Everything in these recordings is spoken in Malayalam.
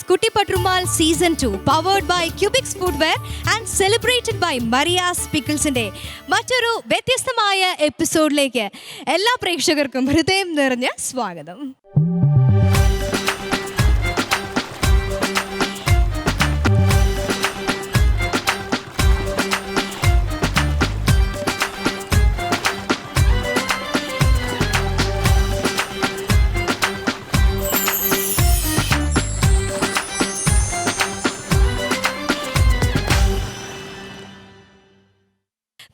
Kutti Patrumal Season 2, powered by Cubix Footwear and celebrated by Maria's Pickles-ന്റെ മറ്റൊരു വ്യത്യസ്തമായ എപ്പിസോഡിലേക്ക് എല്ലാ പ്രേക്ഷകർക്കും ഹൃദയം നിറഞ്ഞ സ്വാഗതം.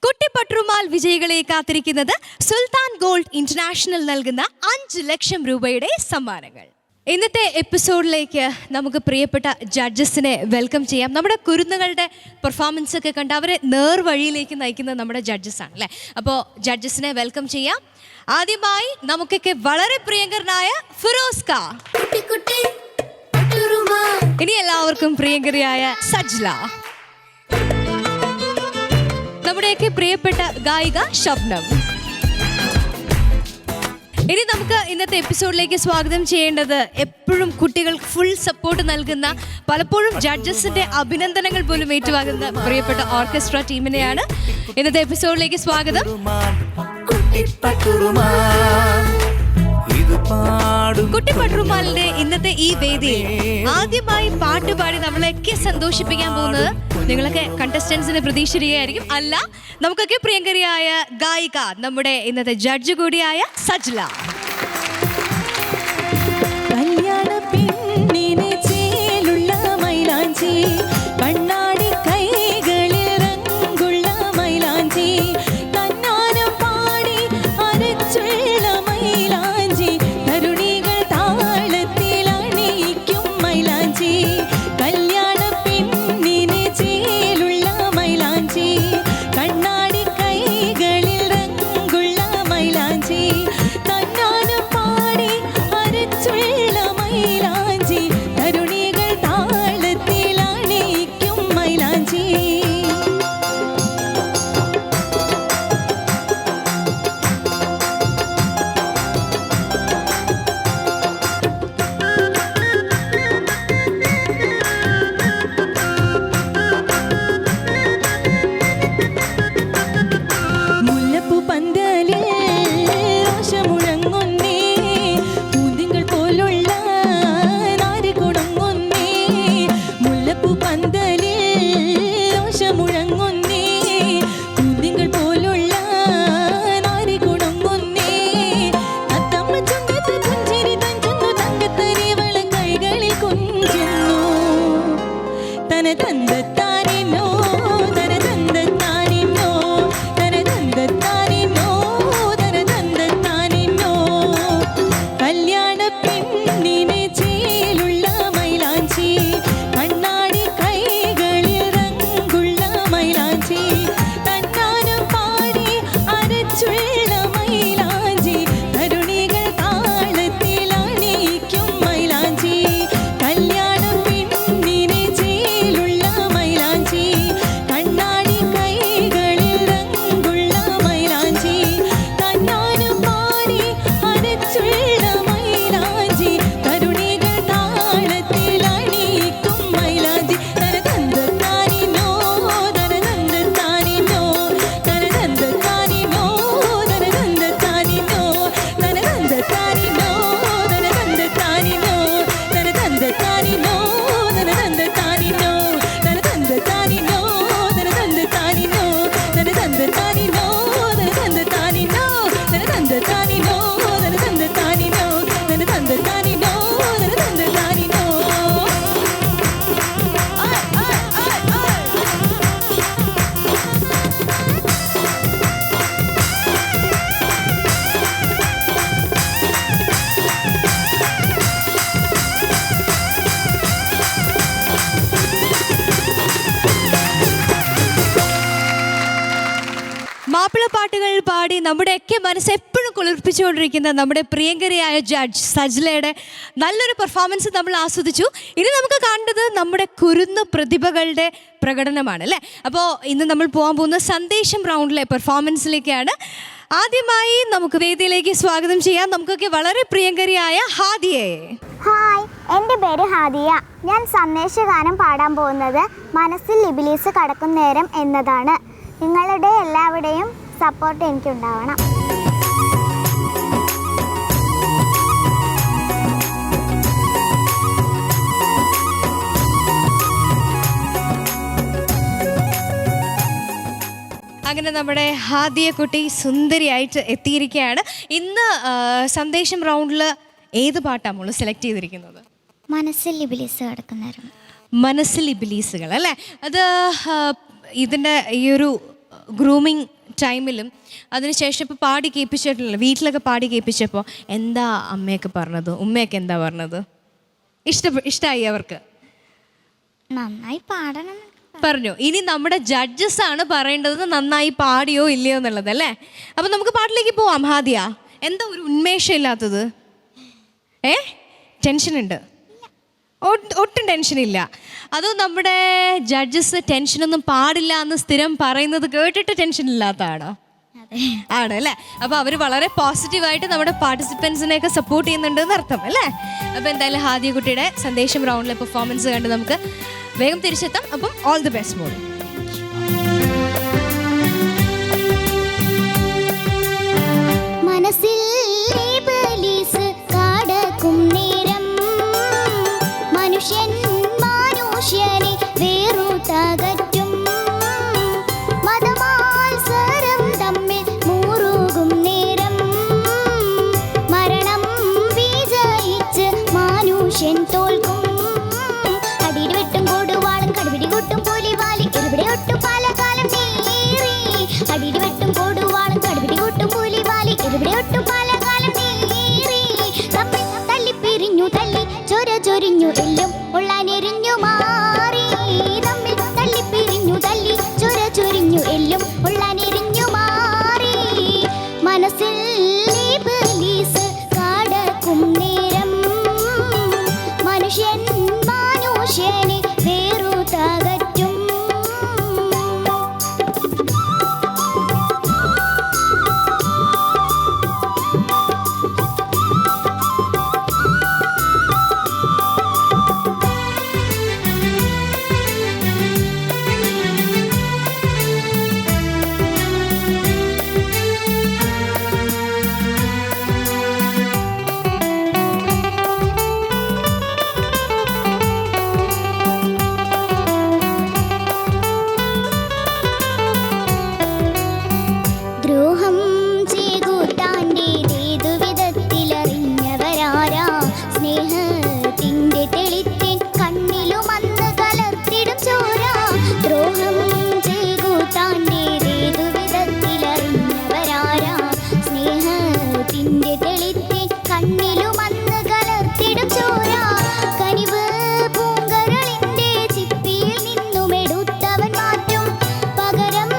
കുട്ടി പട്രുമാൽ വിജയികളെ കാത്തിരിക്കുന്നത് സുൽത്താൻ ഗോൾഡ് ഇന്റർനാഷണൽ നൽകുന്ന 5 ലക്ഷം രൂപയുടെ സമ്മാനങ്ങൾ. ഇന്നത്തെ എപ്പിസോഡിലേക്ക് നമുക്ക് പ്രിയപ്പെട്ട ജഡ്ജസിനെ വെൽക്കം ചെയ്യാം. നമ്മുടെ കുരുന്നുകളുടെ പെർഫോമൻസ് ഒക്കെ കണ്ട് അവരെ നേർവഴിയിലേക്ക് നയിക്കുന്ന നമ്മുടെ ജഡ്ജസ് ആണ് അല്ലേ. അപ്പോൾ ജഡ്ജസിനെ വെൽക്കം ചെയ്യാം. ആദ്യമായി നമുക്കൊക്കെ വളരെ പ്രിയങ്കരനായ ഫിറോസ് ക, ഇനി എല്ലാവർക്കും പ്രിയങ്കരിയായ സജ്ല, നമ്മുടെയൊക്കെ പ്രിയപ്പെട്ട ഗായിക ഷബ്നം. ഇനി നമുക്ക് ഇന്നത്തെ എപ്പിസോഡിലേക്ക് സ്വാഗതം ചെയ്യേണ്ടത് എപ്പോഴും കുട്ടികൾക്ക് ഫുൾ സപ്പോർട്ട് നൽകുന്ന, പലപ്പോഴും ജഡ്ജസിന്റെ അഭിനന്ദനങ്ങൾ പോലും ഏറ്റുവാങ്ങുന്ന പ്രിയപ്പെട്ട ഓർക്കസ്ട്ര ടീമിനെയാണ്. ഇന്നത്തെ എപ്പിസോഡിലേക്ക് സ്വാഗതം. കുട്ടി പട്രുമാലിന്റെ ഇന്നത്തെ ഈ വേദിയിൽ ആദ്യമായി പാട്ട് പാടി നമ്മളെയൊക്കെ സന്തോഷിപ്പിക്കാൻ പോകുന്നത് നിങ്ങളൊക്കെ കണ്ടസ്റ്റൻസിനെ പ്രതീക്ഷിക്കുകയായിരിക്കും. അല്ല, നമുക്കൊക്കെ പ്രിയങ്കരിയായ ഗായിക, നമ്മുടെ ഇന്നത്തെ ജഡ്ജ് കൂടിയായ സജ്ല. മാപ്പിളപ്പാട്ടുകൾ പാടി നമ്മുടെയൊക്കെ മനസ്സ് എപ്പോഴും കുളിർപ്പിച്ചുകൊണ്ടിരിക്കുന്ന നമ്മുടെ പ്രിയങ്കരിയായ ജഡ്ജ് സജ്ലയുടെ നല്ലൊരു പെർഫോമൻസ് നമ്മൾ ആസ്വദിച്ചു. ഇനി നമുക്ക് കാണേണ്ടത് നമ്മുടെ കുരുന്നു പ്രതിഭകളുടെ പ്രകടനമാണ് അല്ലേ. അപ്പോൾ ഇന്ന് നമ്മൾ പോകാൻ പോകുന്ന സന്ദേശം റൗണ്ടിലെ പെർഫോമൻസിലേക്കാണ്. ആദ്യമായി നമുക്ക് വേദിയിലേക്ക് സ്വാഗതം ചെയ്യാം നമുക്കൊക്കെ വളരെ പ്രിയങ്കരിയായ ഹാദിയെ. ഹായ്, എൻ്റെ പേര് ഹാദിയ. ഞാൻ സന്ദേശഗാനം പാടാൻ പോകുന്നത് മനസ്സിൽ ഇബിലീസ് കടക്കും നേരം എന്നതാണ്. നിങ്ങളുടെ എല്ലാവരുടെയും സപ്പോർട്ട് എനിക്കുണ്ടാവണം. അങ്ങനെ നമ്മുടെ ഹാദിയ കുട്ടി സുന്ദരിയായിട്ട് എത്തിയിരിക്കുകയാണ്. ഇന്ന് സന്ദേശം റൗണ്ടിൽ ഏത് പാട്ടാണ് നമ്മൾ സെലക്ട് ചെയ്തിരിക്കുന്നത്? മനസ്സിൽ ഇബിലീസ് കിടക്കുന്നേരം. മനസ്സിൽ ഇബിലീസുകൾ അല്ലേ? അത് ഇതിൻ്റെ ഈ ഒരു ഗ്രൂമിങ് ടൈമിലും അതിനുശേഷം ഇപ്പോൾ പാടി കേൾപ്പിച്ചിട്ടില്ല, വീട്ടിലൊക്കെ പാടി കേൾപ്പിച്ചപ്പോൾ എന്താ അമ്മയൊക്കെ പറഞ്ഞത്, ഉമ്മയൊക്കെ എന്താ പറഞ്ഞത്? ഇഷ്ടമായി അവർക്ക്? നന്നായി പാടണം പറഞ്ഞു. ഇനി നമ്മുടെ ജഡ്ജസ് ആണ് പറയേണ്ടത് നന്നായി പാടിയോ ഇല്ലയോ എന്നുള്ളത് അല്ലേ? അപ്പം നമുക്ക് പാട്ടിലേക്ക് പോവാം. ഹാദിയ, എന്താ ഒരു ഉന്മേഷം ഇല്ലാത്തത്? ടെൻഷനുണ്ട്? ഒട്ടും ടെൻഷനില്ല. അതും നമ്മുടെ ജഡ്ജസ് ടെൻഷനൊന്നും പാടില്ല എന്ന് സ്ഥിരം പറയുന്നത് കേട്ടിട്ട് ടെൻഷൻ ഇല്ലാത്തതാണോ? ആണ് അല്ലേ? അപ്പോൾ അവർ വളരെ പോസിറ്റീവായിട്ട് നമ്മുടെ പാർട്ടിസിപ്പൻസിനെയൊക്കെ സപ്പോർട്ട് ചെയ്യുന്നുണ്ട് എന്നർത്ഥം അല്ലേ? അപ്പോൾ എന്തായാലും ഹാദിയ കുട്ടിയുടെ സന്ദേശം റൗണ്ടിലെ പെർഫോമൻസ് കണ്ട് നമുക്ക് വേഗം തിരിച്ചെത്താം. അപ്പം ഓൾ ദി ബെസ്റ്റ് മോൾ. മനസ്സിൽ ഇബിലീസ് കടക്കും നേരം മനുഷ്യൻ മനുഷ്യനെ വേറുതകറ്റും. മതമാത്സരം തമ്മിൽ മുറുകും നേരം മരണം വിജയിച്ച് മനുഷ്യൻ തോൽക്കും. അടിയിൽ വെട്ടും കൊടുവാളും കടുപിടി കൊട്ടും പുലിവാലി എവിടെ ഒട്ടും പല കാലം നേറി. അടിയിൽ വെട്ടും കൊടുവാളും കടുപിടി കൊട്ടും പുലിവാലി എവിടെ ഒട്ടും പല കാലം നേറി. തമ്മിൽ തല്ലി പിരിഞ്ഞു തല്ലി ചൊര ചൊരിഞ്ഞു എല്ലും ഉള്ളാനെരിഞ്ഞു മാറി. തമ്മിൽ തല്ലി പിരിഞ്ഞു തല്ലി ചൊര ചൊരിഞ്ഞു എല്ലും ഉള്ളാനെരിഞ്ഞു മാറി. മനസ്സിൽ ഇബിലീസ് കടക്കും നേരം മനുഷ്യൻ മനുഷ്യനെ വേറുതകറ്റും. ദ്രോഹം ചെയ്കൂട്ടാൻ്റേതേതു വിധത്തിലറിഞ്ഞവരാരാ. സ്നേഹത്തിൻ്റെ തെളിത്തിൻ കണ്ണിലും അന്ന് കലർത്തിടും ചോര. ദ്രോഹം ചെയ്കൂട്ടാൻ്റേതേതു വിധത്തിലറിഞ്ഞവരാരാ. സ്നേഹത്തിൻ്റെ തെളിത്തിൻ കണ്ണിലും അന്ന് കലർത്തിടും ചോര. കനിവ് പൂങ്കരളിൻ്റെ ചിപ്പിയിൽ നിന്നും എടുത്തവൻ മാറ്റും. പകരം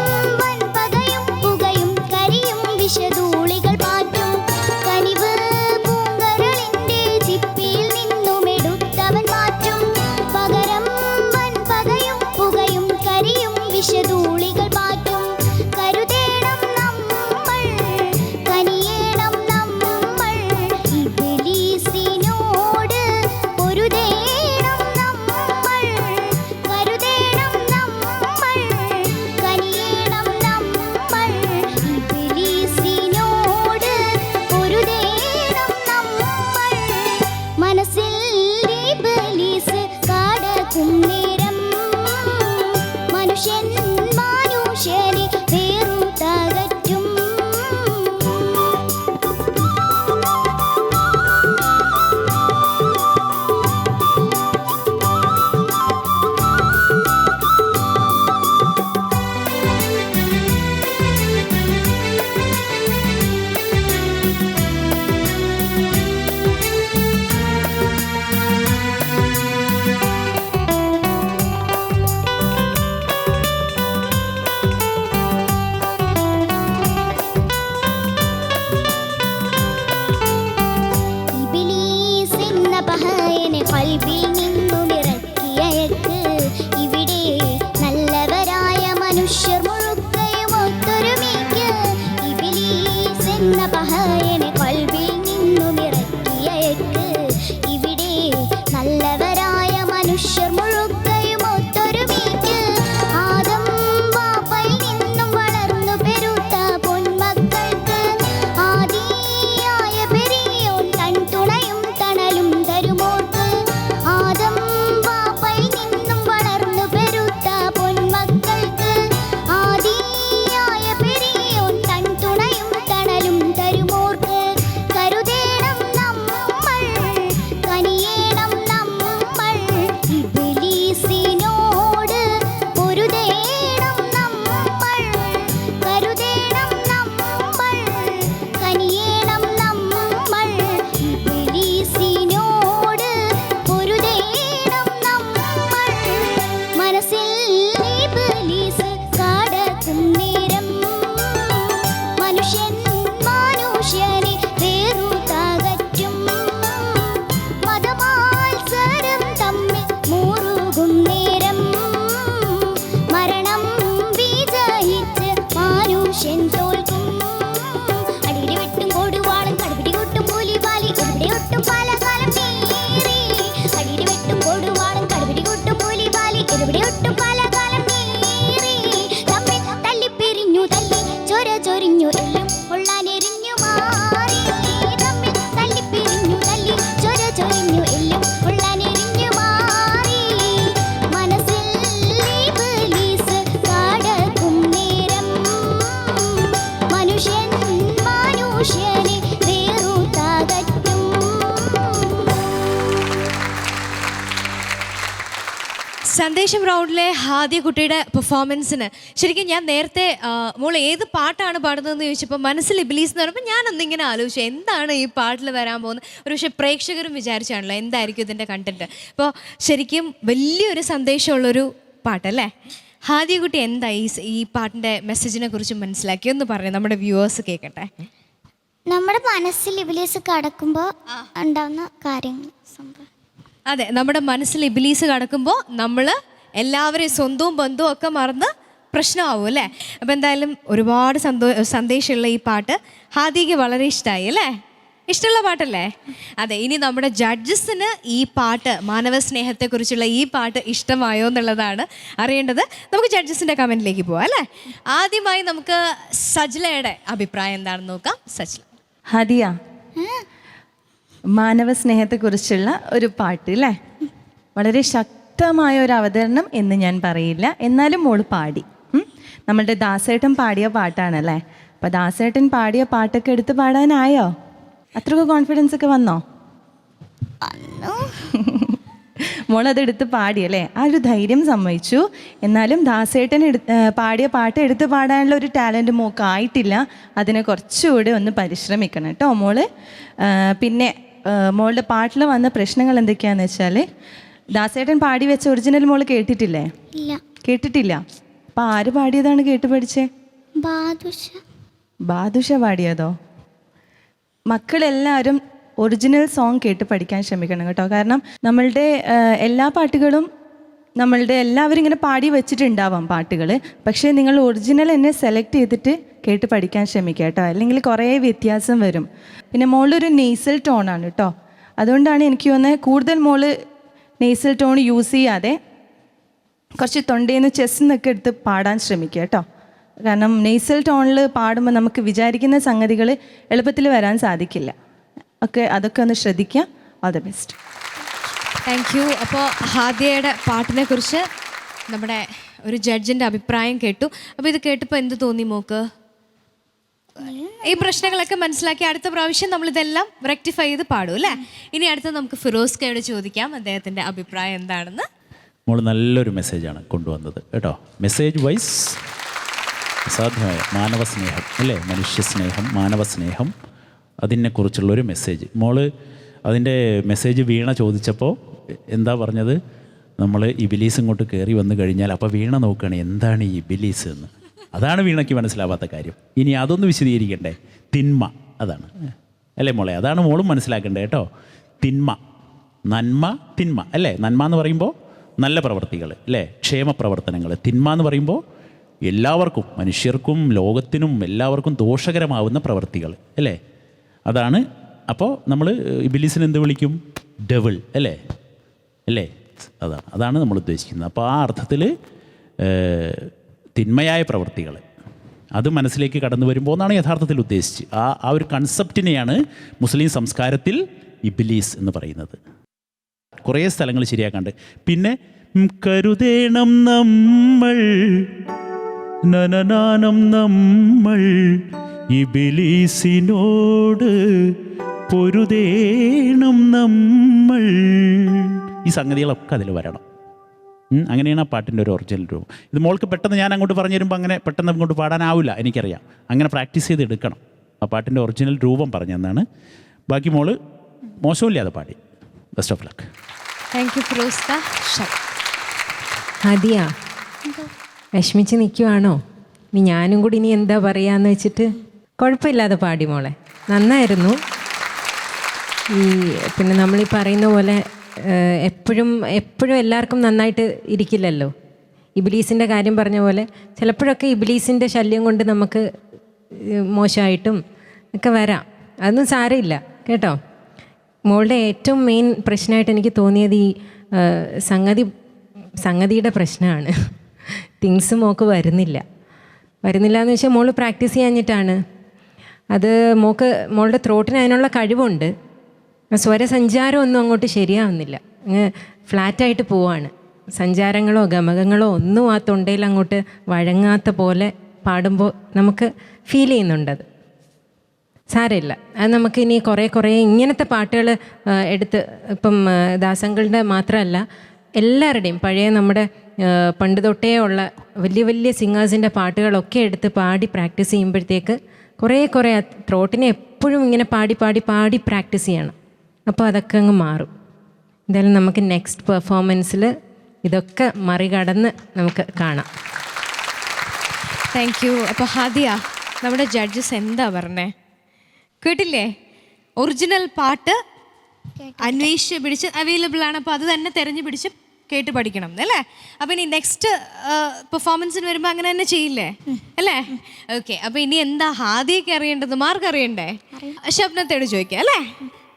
വൻപകയും പുകയും കരിയും വിഷധൂളികൾ പാറ്റും. കനിവ് പൂങ്കരളിൻ്റെ ചിപ്പിയിൽ നിന്നും എടുത്തവൻ മാറ്റും. പകരം വൻപകയും പുകയും കരിയും വിഷധൂളികൾ പാറ്റും. കരുതേണം നമ്മൾ, കനിയേണം നമ്മൾ ഇബിലീസിനോട് പൊരുതേണം നമ്മൾ. കരുതേണം നമ്മൾ, കനിയേണം നമ്മൾ ഇബിലീസിനോട് പൊരുതേണം നമ്മൾ. മനസ്സിൽ ഇബിലീസ് കടക്കും നേരം മനുഷ്യൻ മനുഷ്യനെ വേറുതകറ്റും. മനുഷ്യർ മുഴുക്കയും ഒത്തൊരുമിച്ച് ആദം ബാപ്പയിൽ നിന്നും വളർന്നു പെരുത്ത പൊന്മക്കൾക്ക് ആദിയായ പെരിയോൻ തൻ തുണയും തണലും തരുമോർക്ക്. ആദം ബാപ്പയിൽ നിന്നും വളർന്നു പെരുത്ത പൊന്മക്കൾക്ക് ആദിയായ പെരിയോൻ തൻ തുണയും തണലും തരുമോർക്ക്. കരുതേണം നമ്മൾ, കനിയേണം നമ്മൾ, ഇബ്ലീസിനോട് പൊരുതേണം നമ്മൾ. കരുതേണം നമ്മൾ, കനിയേണം നമ്മൾ, ഇബ്ലീസിനോട് പൊരുതേണം നമ്മൾ. മനസ്സിൽ ഇബ്ലീസ് കടക്കും നേരം മനുഷ്യൻ മനുഷ്യനെ വേറുതകറ്റും. മതമാത്സരം തമ്മിൽ മുറുകും നേരം മരണം വിജയിച്ച് മനുഷ്യൻ തോൽക്കും. അടിപിടി വെട്ടും കൊടുവാളും കടുപിടി കൊട്ടും പുലിവാലി ഇവിടെ ഒട്ടും പലകാലം നീറി. അടിപിടി വെട്ടും കൊടുവാളും കടുപിടി കൊട്ടും പുലിവാലി ഇവിടെ ഒട്ടും പലകാലം നീറി. തമ്മിൽ തല്ലിപ്പിരിഞ്ഞു തല്ലി ചൊര ചൊരിഞ്ഞു എല്ലും കൊള്ളാനെരിഞ്ഞു മാറി. തമ്മിൽ തല്ലിപ്പിരിഞ്ഞു തല്ലി ചൊര ചൊരിഞ്ഞു എല്ലും കൊള്ളാനെരിഞ്ഞു മാറി. മനസ്സിൽ ഇബ്ലീസ് കടക്കും നേരം മനുഷ്യൻ മനുഷ്യനെ വേറുതകറ്റും. സന്ദേശം റൗണ്ടിലെ ഹാദിയ കുട്ടിയുടെ പെർഫോമൻസിന് ശരിക്കും ഞാൻ നേരത്തെ മോൾ ഏത് പാട്ടാണ് പാടുന്നതെന്ന് ചോദിച്ചപ്പോൾ മനസ്സിൽ ഇബ്ലീസ് എന്ന് പറയുമ്പോൾ ഞാനൊന്നിങ്ങനെ ആലോചിച്ചു എന്താണ് ഈ പാട്ടിൽ വരാൻ പോകുന്നത്. ഒരു പക്ഷേ പ്രേക്ഷകരും വിചാരിച്ചാണല്ലോ എന്തായിരിക്കും ഇതിൻ്റെ കണ്ടന്റ്. അപ്പോൾ ശരിക്കും വലിയൊരു സന്ദേശമുള്ളൊരു പാട്ടല്ലേ. ഹാദിയ കുട്ടി എന്താ ഈ പാട്ടിൻ്റെ മെസ്സേജിനെ കുറിച്ച് മനസ്സിലാക്കി ഒന്ന് പറഞ്ഞു, നമ്മുടെ വ്യൂവേഴ്സ് കേൾക്കട്ടെ. നമ്മുടെ മനസ്സിൽ ഇബ്ലീസ് കടക്കുമ്പോൾ ഉണ്ടാവുന്ന കാര്യങ്ങൾ സംഭവം. അതെ, നമ്മുടെ മനസ്സിൽ ഇബ്ലീസ് കടക്കുമ്പോൾ നമ്മൾ എല്ലാവരെയും സ്വന്തവും ബന്ധവും ഒക്കെ മറന്ന് പ്രശ്നമാവും അല്ലേ. അപ്പോൾ എന്തായാലും ഒരുപാട് സന്ദേശമുള്ള ഈ പാട്ട് ഹാദിക്ക് വളരെ ഇഷ്ടമായി അല്ലേ. ഇഷ്ടമുള്ള പാട്ടല്ലേ? അതെ, ഇനി നമ്മുടെ ജഡ്ജസിന് ഈ പാട്ട് മാനവ സ്നേഹത്തെക്കുറിച്ചുള്ള ഈ പാട്ട് ഇഷ്ടമായോ എന്നുള്ളതാണ് അറിയേണ്ടത്. നമുക്ക് ജഡ്ജസിൻ്റെ കമൻറ്റിലേക്ക് പോവാം അല്ലേ. ആദ്യമായി നമുക്ക് സജ്ലയുടെ അഭിപ്രായം എന്താണെന്ന് നോക്കാം. സജ്ല. ഹാദിയ, മാനവ സ്നേഹത്തെക്കുറിച്ചുള്ള ഒരു പാട്ട് അല്ലേ, വളരെ ശക്തമായ ഒരു അവതരണം എന്ന് ഞാൻ പറയില്ല, എന്നാലും മോള് പാടി. നമ്മളുടെ ദാസേട്ടൻ പാടിയ പാട്ടാണല്ലേ. അപ്പം ദാസേട്ടൻ പാടിയ പാട്ടൊക്കെ എടുത്ത് പാടാനായോ? അത്രയ്ക്ക് കോൺഫിഡൻസ് ഒക്കെ വന്നോ? മോളതെടുത്ത് പാടിയല്ലേ, ആ ഒരു ധൈര്യം സമ്മതിച്ചു. എന്നാലും ദാസേട്ടൻ പാടിയ പാട്ട് എടുത്ത് പാടാനുള്ള ഒരു ടാലൻറ്റ് മോൾക്ക് ആയിട്ടില്ല. അതിനെ കുറച്ചുകൂടെ ഒന്ന് പരിശ്രമിക്കണം കേട്ടോ മോള്. പിന്നെ മോളുടെ പാട്ടിൽ വന്ന പ്രശ്നങ്ങൾ എന്തൊക്കെയാണെന്ന് വെച്ചാൽ, ദാസേട്ടൻ പാടി വെച്ച ഒറിജിനൽ മോള് കേട്ടിട്ടില്ലേ? കേട്ടിട്ടില്ല. അപ്പം ആര് പാടിയതാണ് കേട്ട് പഠിച്ചേ? ബാദുഷ പാടിയതോ? മക്കളെല്ലാവരും ഒറിജിനൽ സോങ് കേട്ട് പഠിക്കാൻ ശ്രമിക്കണം കേട്ടോ. കാരണം നമ്മളുടെ എല്ലാ പാട്ടുകളും നമ്മളുടെ എല്ലാവരും ഇങ്ങനെ പാടി വെച്ചിട്ടുണ്ടാവാം പാട്ടുകൾ. പക്ഷേ നിങ്ങൾ ഒറിജിനൽ എന്നെ സെലക്ട് ചെയ്തിട്ട് കേട്ട് പഠിക്കാൻ ശ്രമിക്കുക കേട്ടോ, അല്ലെങ്കിൽ കുറേ വ്യത്യാസം വരും. പിന്നെ മോളൊരു നെയ്സൽ ടോണാണ് കേട്ടോ, അതുകൊണ്ടാണ് എനിക്ക് തോന്നുന്നത് കൂടുതൽ മോള് നെയ്സൽ ടോൺ യൂസ് ചെയ്യാതെ കുറച്ച് തൊണ്ടയിൽ നിന്ന് ചെസ്റ്റ് നിന്നൊക്കെ എടുത്ത് പാടാൻ ശ്രമിക്കുക കേട്ടോ. കാരണം നെയ്സൽ ടോണിൽ പാടുമ്പോൾ നമുക്ക് വിചാരിക്കുന്ന സംഗതികൾ എളുപ്പത്തിൽ വരാൻ സാധിക്കില്ല. അതൊക്കെ ഒന്ന് ശ്രദ്ധിക്കുക. All the best. Thank you. അപ്പോൾ ഹാദിയയുടെ പാട്ടിനെ കുറിച്ച് നമ്മുടെ ഒരു ജഡ്ജിൻ്റെ അഭിപ്രായം കേട്ടു. അപ്പോൾ ഇത് കേട്ടപ്പോൾ എന്ത് തോന്നി മോക്ക്? ഈ പ്രശ്നങ്ങളൊക്കെ മനസ്സിലാക്കി അടുത്ത പ്രാവശ്യം നമ്മളിതെല്ലാം റെക്ടിഫൈ ചെയ്ത് പാടും അല്ലേ. ഇനി അടുത്ത് നമുക്ക് ഫിറോസ്കയോട് ചോദിക്കാം അദ്ദേഹത്തിൻ്റെ അഭിപ്രായം എന്താണെന്ന്. മോൾ നല്ലൊരു മെസ്സേജാണ് കൊണ്ടുവന്നത് കേട്ടോ. മെസ്സേജ് വൈസ് അസാധ്യമായ മാനവസ്നേഹം അല്ലേ, മനുഷ്യസ്നേഹം, മാനവസ്നേഹം, അതിനെക്കുറിച്ചുള്ളൊരു മെസ്സേജ്. മോള് അതിൻ്റെ മെസ്സേജ് വീണ ചോദിച്ചപ്പോൾ എന്താ പറഞ്ഞത്? നമ്മൾ ഇബിലീസ് ഇങ്ങോട്ട് കയറി വന്നു കഴിഞ്ഞാൽ അപ്പോൾ വീണ നോക്കുകയാണ് എന്താണ് ഈ ഇബിലീസ് എന്ന്. അതാണ് വീണയ്ക്ക് മനസ്സിലാവാത്ത കാര്യം. ഇനി അതൊന്ന് വിശദീകരിക്കണ്ടേ? തിന്മ, അതാണ് അല്ലേ മോളെ? അതാണ് മോളും മനസ്സിലാക്കേണ്ടത് കേട്ടോ. തിന്മ, നന്മ, തിന്മ അല്ലേ. നന്മ എന്ന് പറയുമ്പോൾ നല്ല പ്രവർത്തികൾ അല്ലേ, ക്ഷേമ പ്രവർത്തനങ്ങൾ. തിന്മ എന്ന് പറയുമ്പോൾ എല്ലാവർക്കും, മനുഷ്യർക്കും ലോകത്തിനും എല്ലാവർക്കും ദോഷകരമാവുന്ന പ്രവർത്തികൾ അല്ലേ. അതാണ്. അപ്പോൾ നമ്മൾ ഇബിലീസിനെ എന്ത് വിളിക്കും? ഡെവിൾ അല്ലേ, അല്ലേ, അതാണ് നമ്മൾ ഉദ്ദേശിക്കുന്നത്. അപ്പോൾ ആ അർത്ഥത്തിൽ തിന്മയായ പ്രവൃത്തികൾ അത് മനസ്സിലേക്ക് കടന്നു വരുമ്പോൾ എന്നാണ് യഥാർത്ഥത്തിൽ ഉദ്ദേശിച്ച്. ആ ഒരു കൺസെപ്റ്റിനെയാണ് മുസ്ലിം സംസ്കാരത്തിൽ ഇബ്ലീസ് എന്ന് പറയുന്നത്. കുറേ സ്ഥലങ്ങൾ ശരിയാക്കാണ്ട്. പിന്നെ കരുതേണം നമ്മൾ നനനാനം നമ്മൾ ഇബ്ലീസിനോട് പൊരുതേണം നമ്മൾ. ഈ സംഗതികളൊക്കെ അതിൽ വരണം. അങ്ങനെയാണ് ആ പാട്ടിൻ്റെ ഒരു ഒറിജിനൽ രൂപം. ഇത് മോൾക്ക് പെട്ടെന്ന് ഞാൻ അങ്ങോട്ട് പറഞ്ഞു തരുമ്പോൾ അങ്ങനെ പെട്ടെന്ന് അങ്ങോട്ട് പാടാനാവില്ല, എനിക്കറിയാം. അങ്ങനെ പ്രാക്ടീസ് ചെയ്ത് എടുക്കണം. ആ പാട്ടിൻ്റെ ഒറിജിനൽ രൂപം പറഞ്ഞു തന്നാണ്. ബാക്കി മോള് മോശമില്ലാതെ പാടി. Best of luck. Thank you ഫിറോസ്ക. ഹാദിയ, വിഷമിച്ച് നിൽക്കുവാണോ? ഞാനും കൂടി ഇനി എന്താ പറയാന്ന് വെച്ചിട്ട്. കുഴപ്പമില്ലാതെ പാടി മോളെ, നന്നായിരുന്നു. പിന്നെ നമ്മളീ പറയുന്ന പോലെ എപ്പോഴും എല്ലാവർക്കും നന്നായിട്ട് ഇരിക്കില്ലല്ലോ. ഇബ്ലീസിൻ്റെ കാര്യം പറഞ്ഞ പോലെ ചിലപ്പോഴൊക്കെ ഇബ്ലീസിൻ്റെ ശല്യം കൊണ്ട് നമുക്ക് മോശമായിട്ടും ഒക്കെ വരാം. അതൊന്നും സാരമില്ല കേട്ടോ. മോളുടെ ഏറ്റവും മെയിൻ പ്രശ്നമായിട്ട് എനിക്ക് തോന്നിയത് ഈ സംഗതിയുടെ പ്രശ്നമാണ്. തിങ്സ് മോൾക്ക് വരുന്നില്ല എന്ന് വെച്ചാൽ മോള് പ്രാക്ടീസ് ചെയ്യാഞ്ഞിട്ടാണ്. അത് മോളുടെ ത്രോട്ടിന് അതിനുള്ള കഴിവുണ്ട്. സ്വരസഞ്ചാരം ഒന്നും അങ്ങോട്ട് ശരിയാവുന്നില്ല. അങ്ങ് ഫ്ലാറ്റായിട്ട് പോവാണ്. സഞ്ചാരങ്ങളോ ഗമകങ്ങളോ ഒന്നും ആ തൊണ്ടയിൽ അങ്ങോട്ട് വഴങ്ങാത്ത പോലെ പാടുമ്പോൾ നമുക്ക് ഫീൽ ചെയ്യുന്നുണ്ടത്. സാരമില്ല, അത് നമുക്ക് ഇനി കുറേ ഇങ്ങനത്തെ പാട്ടുകൾ എടുത്ത്, ഇപ്പം ദാസങ്ങളുടെ മാത്രമല്ല എല്ലാവരുടെയും പഴയ നമ്മുടെ പണ്ട് തൊട്ടേ ഉള്ള വലിയ സിംഗേഴ്സിൻ്റെ പാട്ടുകളൊക്കെ എടുത്ത് പാടി പ്രാക്ടീസ് ചെയ്യുമ്പോഴത്തേക്ക് കുറേ ത്രോട്ടിനെ എപ്പോഴും ഇങ്ങനെ പാടി പ്രാക്ടീസ് ചെയ്യണം. അപ്പോൾ അതൊക്കെ അങ്ങ് മാറും. എന്തായാലും നമുക്ക് നെക്സ്റ്റ് പെർഫോമൻസിൽ ഇതൊക്കെ മറികടന്ന് നമുക്ക് കാണാം. Thank you. അപ്പോൾ ഹാദിയ, നമ്മുടെ ജഡ്ജസ് എന്താ പറഞ്ഞേ? കേട്ടില്ലേ? ഒറിജിനൽ പാട്ട് അന്വേഷിച്ച് പിടിച്ച് അവൈലബിൾ ആണ്. അപ്പോൾ അത് തന്നെ തിരഞ്ഞു പിടിച്ച് കേട്ട് പഠിക്കണം അല്ലേ? അപ്പോൾ ഇനി നെക്സ്റ്റ് പെർഫോമൻസിന് വരുമ്പോൾ അങ്ങനെ തന്നെ ചെയ്യില്ലേ അല്ലേ? ഓക്കെ. അപ്പോൾ ഇനി എന്താ ഹാദിയക്ക് അറിയേണ്ടത്? മാർക്ക് അറിയണ്ടേ? ഷബ്നത്തോട് ചോദിക്കാം അല്ലേ?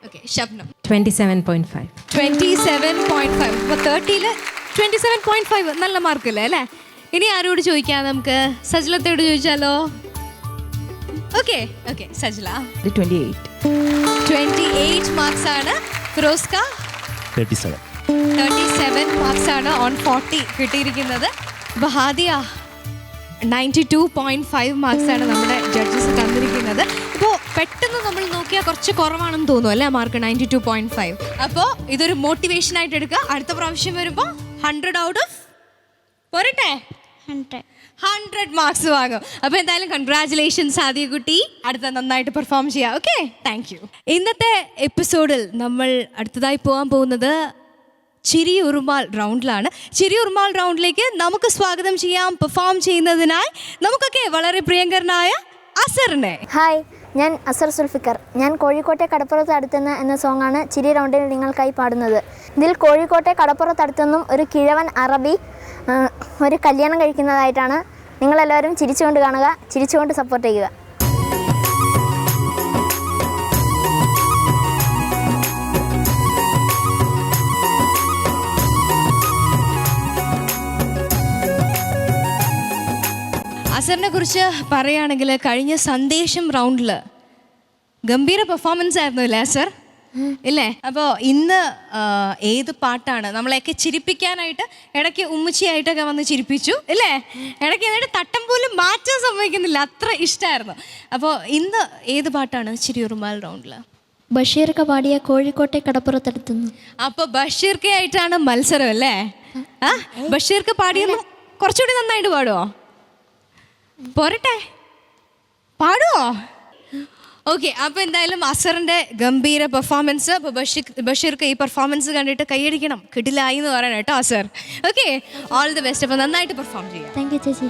ഓക്കെ, ഷബ്നം. 27.5. 27.5. അപ്പോൾ 30-ൽ 27.5 നല്ല മാർക്കല്ലേ അല്ലേ? ഇനി ആരോട് ചോദിക്കാം? നമുക്ക് സജ്ലത്തോട് ചോദിച്ചാലോ? ഓക്കെ സജ്ല. 28 മാർക്സ് ആണ്. ഫിറോസ്ക 37 മാർക്സ് ആണ് ഓൺ 40 കിട്ടിയിരിക്കുന്നത്. അപ്പോൾ ഹാദിയ 92.5 മാർക്സ് ആണ് നമ്മുടെ ജഡ്ജസ് തന്നിരിക്കുന്നത്. ഇപ്പോൾ പെട്ടെന്ന് നമ്മൾ നോക്കിയാൽ കുറച്ച് കുറവാണെന്ന് തോന്നുന്നു അല്ലേ മാർക്ക്? 92.5. അപ്പോൾ ഇതൊരു മോട്ടിവേഷൻ ആയിട്ട് എടുക്കുക. അടുത്ത പ്രാവശ്യം വരുമ്പോൾ 100 ഔട്ട് ഓഫ് പോരട്ടെ 100 മാർക്സ് വാങ്ങും. അപ്പോൾ എന്തായാലും കൺഗ്രാറ്റുലേഷൻസ് ഹാദിയ കുട്ടി. അടുത്ത നന്നായിട്ട് പെർഫോം ചെയ്യാം. Okay, thank you. ഇന്നത്തെ എപ്പിസോഡിൽ നമ്മൾ അടുത്തതായി പോകാൻ പോകുന്നത് ചിരി ഉറുമാൽ റൗണ്ടിലാണ്. ചിരി ഉറുമാൽ റൗണ്ടിലേക്ക് നമുക്ക് സ്വാഗതം ചെയ്യാം. പെർഫോം ചെയ്യുന്നതിനായി നമുക്കൊക്കെ വളരെ പ്രിയങ്കരനായ അസറിനെ. ഹായ്, ഞാൻ അസർ സുൽഫിക്കർ. ഞാൻ കോഴിക്കോട്ടെ കടപ്പുറത്തടുത്തുനിന്ന് എന്ന സോങ്ങാണ് ചിരി റൗണ്ടിൽ നിങ്ങൾക്കായി പാടുന്നത്. ഇതിൽ കോഴിക്കോട്ടെ കടപ്പുറത്തടുത്തുനിന്നും ഒരു കിഴവൻ അറബി ഒരു കല്യാണം കഴിക്കുന്നതായിട്ടാണ്. നിങ്ങളെല്ലാവരും ചിരിച്ചുകൊണ്ട് കാണുക, ചിരിച്ചുകൊണ്ട് സപ്പോർട്ട് ചെയ്യുക. അസറിനെ കുറിച്ച് പറയുകയാണെങ്കിൽ കഴിഞ്ഞ സന്ദേശം റൗണ്ടിൽ ഗംഭീര പെർഫോമൻസ് ആയിരുന്നു അല്ലേ അസർ? ഇല്ലേ? അപ്പോൾ ഇന്ന് ഏത് പാട്ടാണ് നമ്മളെയൊക്കെ ചിരിപ്പിക്കാനായിട്ട് ഇടയ്ക്ക് ഉമ്മച്ചിയായിട്ടൊക്കെ വന്ന് ചിരിപ്പിച്ചു ഇല്ലേ? ഇടയ്ക്ക് എന്നിട്ട് തട്ടം പോലും മാറ്റാൻ സമ്മതിക്കുന്നില്ല, അത്ര ഇഷ്ടമായിരുന്നു. അപ്പോൾ ഇന്ന് ഏത് പാട്ടാണ് ചിരി ഉറുമാൽ റൗണ്ടിൽ? ബഷീർക്ക പാടിയ കോഴിക്കോട്ടെ കടപ്പുറത്തെടുത്തുന്നു. അപ്പോൾ ബഷീർക്കയായിട്ടാണ് മത്സരം അല്ലേ? ബഷീർക്ക് പാടിയൊന്നും കുറച്ചുകൂടി നന്നായിട്ട് പാടുമോ? പോരട്ടെ, പാടുമോ? ഓക്കെ. അപ്പോൾ എന്തായാലും അസറിൻ്റെ ഗംഭീര പെർഫോമൻസ്. അപ്പോൾ ബഷീർക്ക് ഈ പെർഫോമൻസ് കണ്ടിട്ട് കൈയടിക്കണം, കിടിലായി എന്ന് പറയണം കേട്ടോ Azar. Okay, all the best. അപ്പോൾ നന്നായിട്ട് പെർഫോം ചെയ്യാം. താങ്ക് യു ചേച്ചി.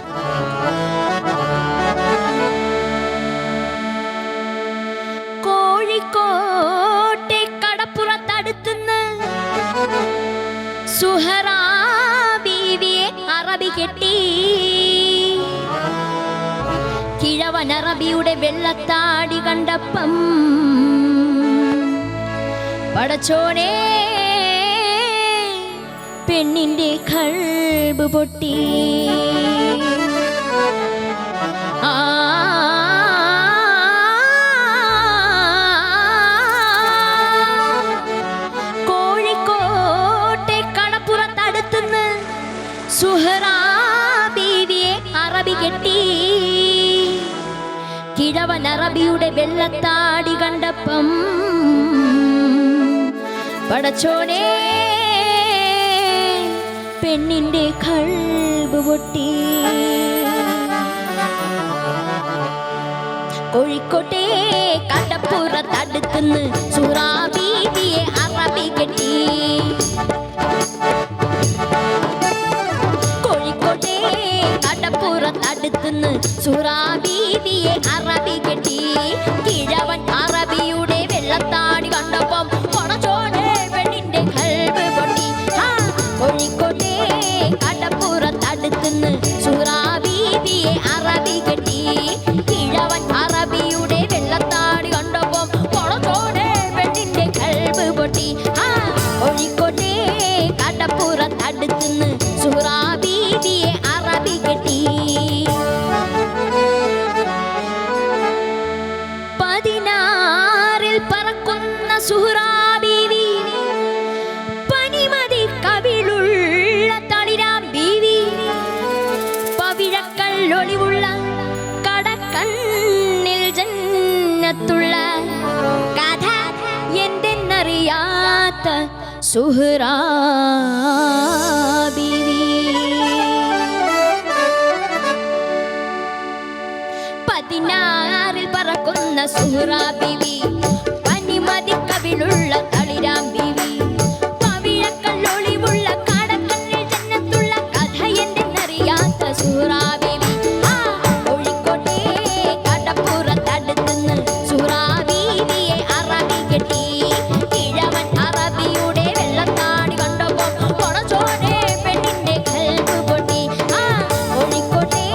കോഴിക്കോട്ടെ കടപ്പുറത്തടുത്തുന്ന് സുഹറാ ബീവിയെ അറബി കെട്ടി, കിഴവനറബിയുടെ വെള്ളത്താടി കണ്ടപ്പം പടച്ചോനെ പെണ്ണിന്റെ കൽബ് പൊട്ടി. കോഴിക്കോട്ടെ കടപ്പുറത്തടുത്തുന്ന് സുഹറാ ബീവിയെ അറബി കെട്ടി. കിഴവൻ അറബിയുടെ വെള്ളത്താടി കണ്ടപ്പം പടച്ചോനെ പെണ്ണിന്റെ കൽബ് പൊട്ടി. കോഴിക്കോട്ടെ കടപ്പുറത്തടുത്തുന്ന് സുഹറാ ബീവിയെ അറബി കെട്ടി. കോഴിക്കോട്ടെ കടപ്പുറത്തടുത്തുന്ന് സുഹറാ ബീവിയെ അറബി കെട്ടി. കിഴവൻ അറബിയുടെ വെള്ളത്താടി കണ്ടപ്പം പടച്ചോനെ പെണ്ണിന്റെ കൽബ് പൊട്ടി. കോഴിക്കോട്ടെ കടപ്പുറത്തടുത്തുന്ന് സുഹറാ ബീവിയെ അറബി കെട്ടി. കിഴവൻ അറബിയുടെ വെള്ളത്താടി കണ്ടപ്പം പടച്ചോനെ പെണ്ണിന്റെ കൽബ് പൊട്ടി. കോഴിക്കോട്ടെ കടപ്പുറത്തടുത്തുന്ന് സുഹറാ ബീവിയെ അറബി കെട്ടി. 16 പറക്കുന്ന സുഹറാ ബീവി, പനിമതി കവിളുള്ള തളിരാം ബീവി, പവിഴക്കല്ലൊളിവുള്ള കടക്കണ്ണിൽ ജന്നത്തുള്ള കഥ എന്തെന്നറിയാത്ത സുഹറാ ബീവി. 16 പറക്കുന്ന സുഹറാ ബീവി, പനിമതി കവിളുള്ള തളിരാം ബീവി, പവിഴക്കല്ലൊളിവുള്ള കടക്കണ്ണിൽ ജന്നത്തുള്ള കഥ എന്തെന്നറിയാത്ത സുഹറാ ബീവി. കോഴിക്കോട്ടെ കടപ്പുറത്തടുത്തുന്ന് സുഹറാ ബീവിയെ അറബി കെട്ടി. കിഴവൻ അറബിയുടെ വെള്ളത്താടി കണ്ടപ്പോൾ പടച്ചോനെ പെണ്ണിന്റെ കൽബ് പൊട്ടി. കോഴിക്കോട്ടെ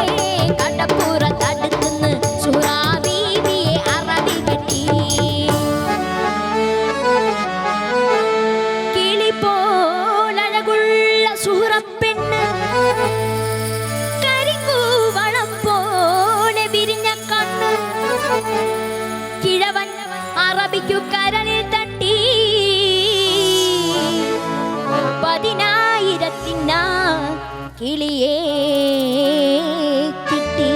കടപ്പുറത്തടുത്തുന്ന് സുഹറാ ബീവിയെ അറബി കെട്ടി. കിളി പോലഴകുള്ള സുഹറപ്പെണ്ണ്, കരിങ്കൂവളം പോലെ വിരിഞ്ഞ കണ്ണ്, കിഴവൻ അറബിക്കു കരളിൽ തട്ടി. 10,000 കിളിയെ കിട്ടി.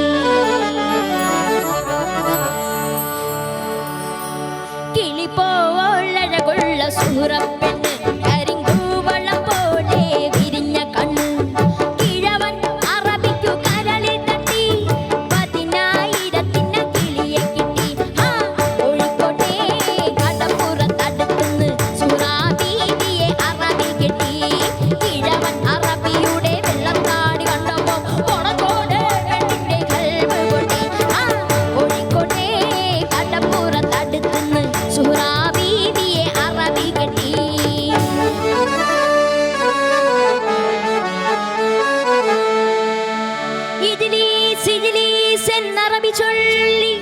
കിളി പോലഴകുള്ള സുഹറപ്പെണ്ണ്, കരിങ്കൂവളം പോലെ വിരിഞ്ഞ കണ്ണ്, കിഴവൻ അറബിക്കു കരളിൽ തട്ടി. 10,000 കിളിയെ കിട്ടി. കോഴിക്കോട്ടെ കടപ്പുറത്തടുത്തുന്ന് സുഹറാ ബീവിയെ അറബി കെട്ടി. കിഴവൻ അറബിയുടെ വെള്ളത്താടി കണ്ടപ്പോൾ പടച്ചോനെ പെണ്ണിന്റെ കൽബ് പൊട്ടി. കോഴിക്കോട്ടെ കടപ്പുറത്തടുത്തുന്ന് സുഹറാ ബീവിയെ അറബി കെട്ടി. ഇജ്ലീസ് ഇജ്ലീസ് എന്നറബി ചൊല്ലി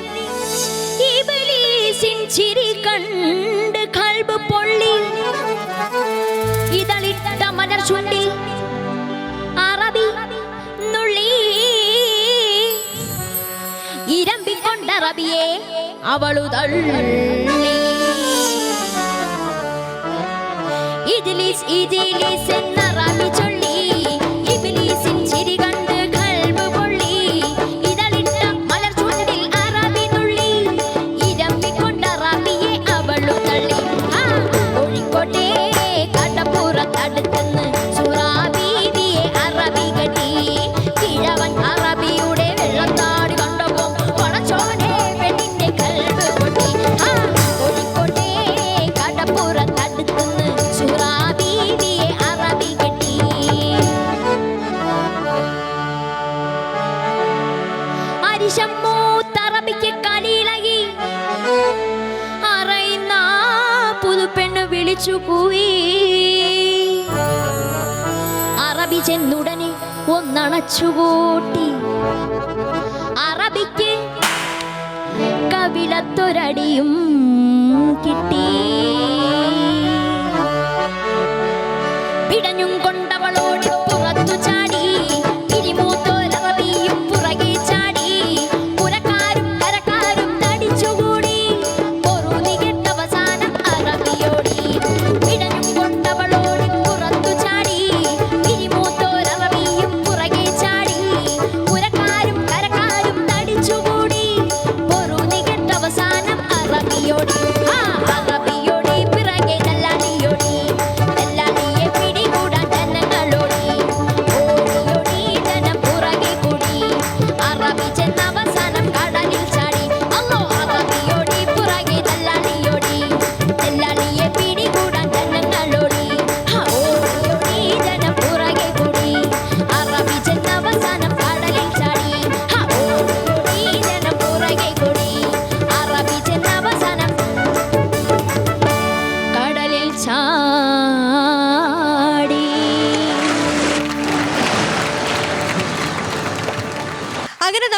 ഇബ്ലീസിൻ ചിരി കണ്ട് കൽബ് പൊള്ളി. ഇതളിട്ട മലർ ചുണ്ടിൽ അറബി നുള്ളി. ഇരമ്പിക്കൊണ്ടറബിയെ അവളു തള്ളി. ഇജ്ലീസ് ഇജ്ലീസ് എന്നറബി ചൊല്ലി ഇബ്ലീസിൻ ചിരി കണ്ട് കൽബ് പൊള്ളി. ഇതളിട്ട മലർ ചുണ്ടിൽ അറബി നുള്ളി. ഇരമ്പിക്കൊണ്ടറബിയെ അവളു തള്ളി. കോഴിക്കോട്ടെ കടപ്പുറത്തടുത്തുന്ന് സുഹറാ ബീവിയെ അറബി കെട്ടി. കിഴവൻ അറബിയുടെ വെള്ളത്താടി കണ്ടപ്പോൾ പടച്ചോനെ പെണ്ണിന്റെ കൽബ് പൊട്ടി. കോഴിക്കോട്ടെ കടപ്പുറത്തടുത്തുന്ന് സുഹറാ ബീവിയെ അറബി കെട്ടി. അരിശമ്മൂത്തറബിക്ക് കലിയിളകി അറയുന്ന പുതുപ്പെണ്ണ് വിളിച്ചു കൂവി. അറബി ചെന്നുടനെ ഒന്നണച്ചുകൂട്ടി. അറബിക്ക് കവിളത്തൊരടിയും കിട്ടി. പിടഞ്ഞും കൊണ്ടവൾ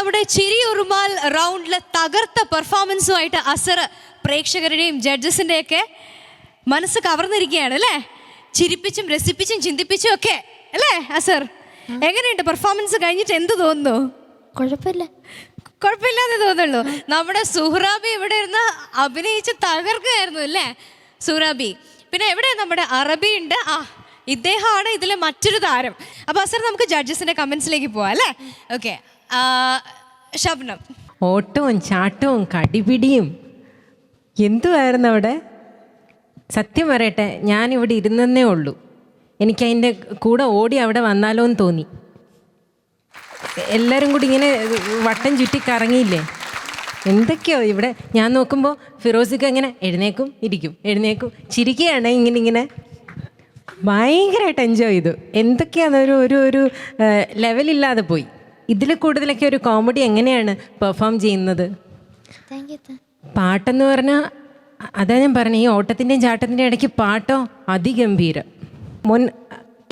നമ്മുടെ ചിരി ഉറുമാൽ റൗണ്ടിലെ തകർത്ത പെർഫോമൻസുമായിട്ട് അസർ പ്രേക്ഷകരുടെയും ജഡ്ജസിൻ്റെയൊക്കെ മനസ്സ് കവർന്നിരിക്കുകയാണ് അല്ലേ? ചിരിപ്പിച്ചും രസിപ്പിച്ചും ചിന്തിപ്പിച്ചും ഒക്കെ അല്ലേ അസർ? എങ്ങനെയുണ്ട് പെർഫോമൻസ് കഴിഞ്ഞിട്ട്? എന്ത് തോന്നുന്നു? കുഴപ്പമില്ലാതെ തോന്നുള്ളൂ. നമ്മുടെ സുഹ്റാബി ഇവിടെ ഇരുന്ന് അഭിനയിച്ച് തകർക്കുകയായിരുന്നു അല്ലേ സുഹ്റാബി? പിന്നെ എവിടെ നമ്മുടെ അറബി ഉണ്ട്, ഇദ്ദേഹമാണ് ഇതിലെ മറ്റൊരു താരം. അപ്പോൾ അസർ നമുക്ക് ജഡ്ജസിന്റെ കമന്റ്സിലേക്ക് പോവാം അല്ലേ? ഓക്കെ, ശബ്നം. ഓട്ടവും ചാട്ടവും കടിപിടിയും എന്തുവായിരുന്നു അവിടെ. സത്യം പറയട്ടെ, ഞാനിവിടെ ഇരുന്നേ ഉള്ളൂ. എനിക്കതിൻ്റെ കൂടെ ഓടി അവിടെ വന്നാലോ എന്ന് തോന്നി. എല്ലാവരും കൂടി ഇങ്ങനെ വട്ടം ചുറ്റി കറങ്ങിയില്ലേ, എന്തൊക്കെയോ ഇവിടെ. ഞാൻ നോക്കുമ്പോൾ ഫിറോസിക്ക് ഇങ്ങനെ എഴുന്നേക്കും ഇരിക്കും, എഴുന്നേക്കും ചിരിക്കുകയാണ്, ഇങ്ങനെ ഭയങ്കരമായിട്ട് എൻജോയ് ചെയ്തു. എന്തൊക്കെയാണ് ഒരു ലെവലില്ലാതെ പോയി. ഇതിൽ കൂടുതലൊക്കെ ഒരു കോമഡി എങ്ങനെയാണ് പെർഫോം ചെയ്യുന്നത്? പാട്ടെന്ന് പറഞ്ഞാൽ അതാ ഞാൻ പറഞ്ഞത്, ഈ ഓട്ടത്തിൻ്റെയും ചാട്ടത്തിൻ്റെയും ഇടയ്ക്ക് പാട്ടോ അതിഗംഭീരം. മോൻ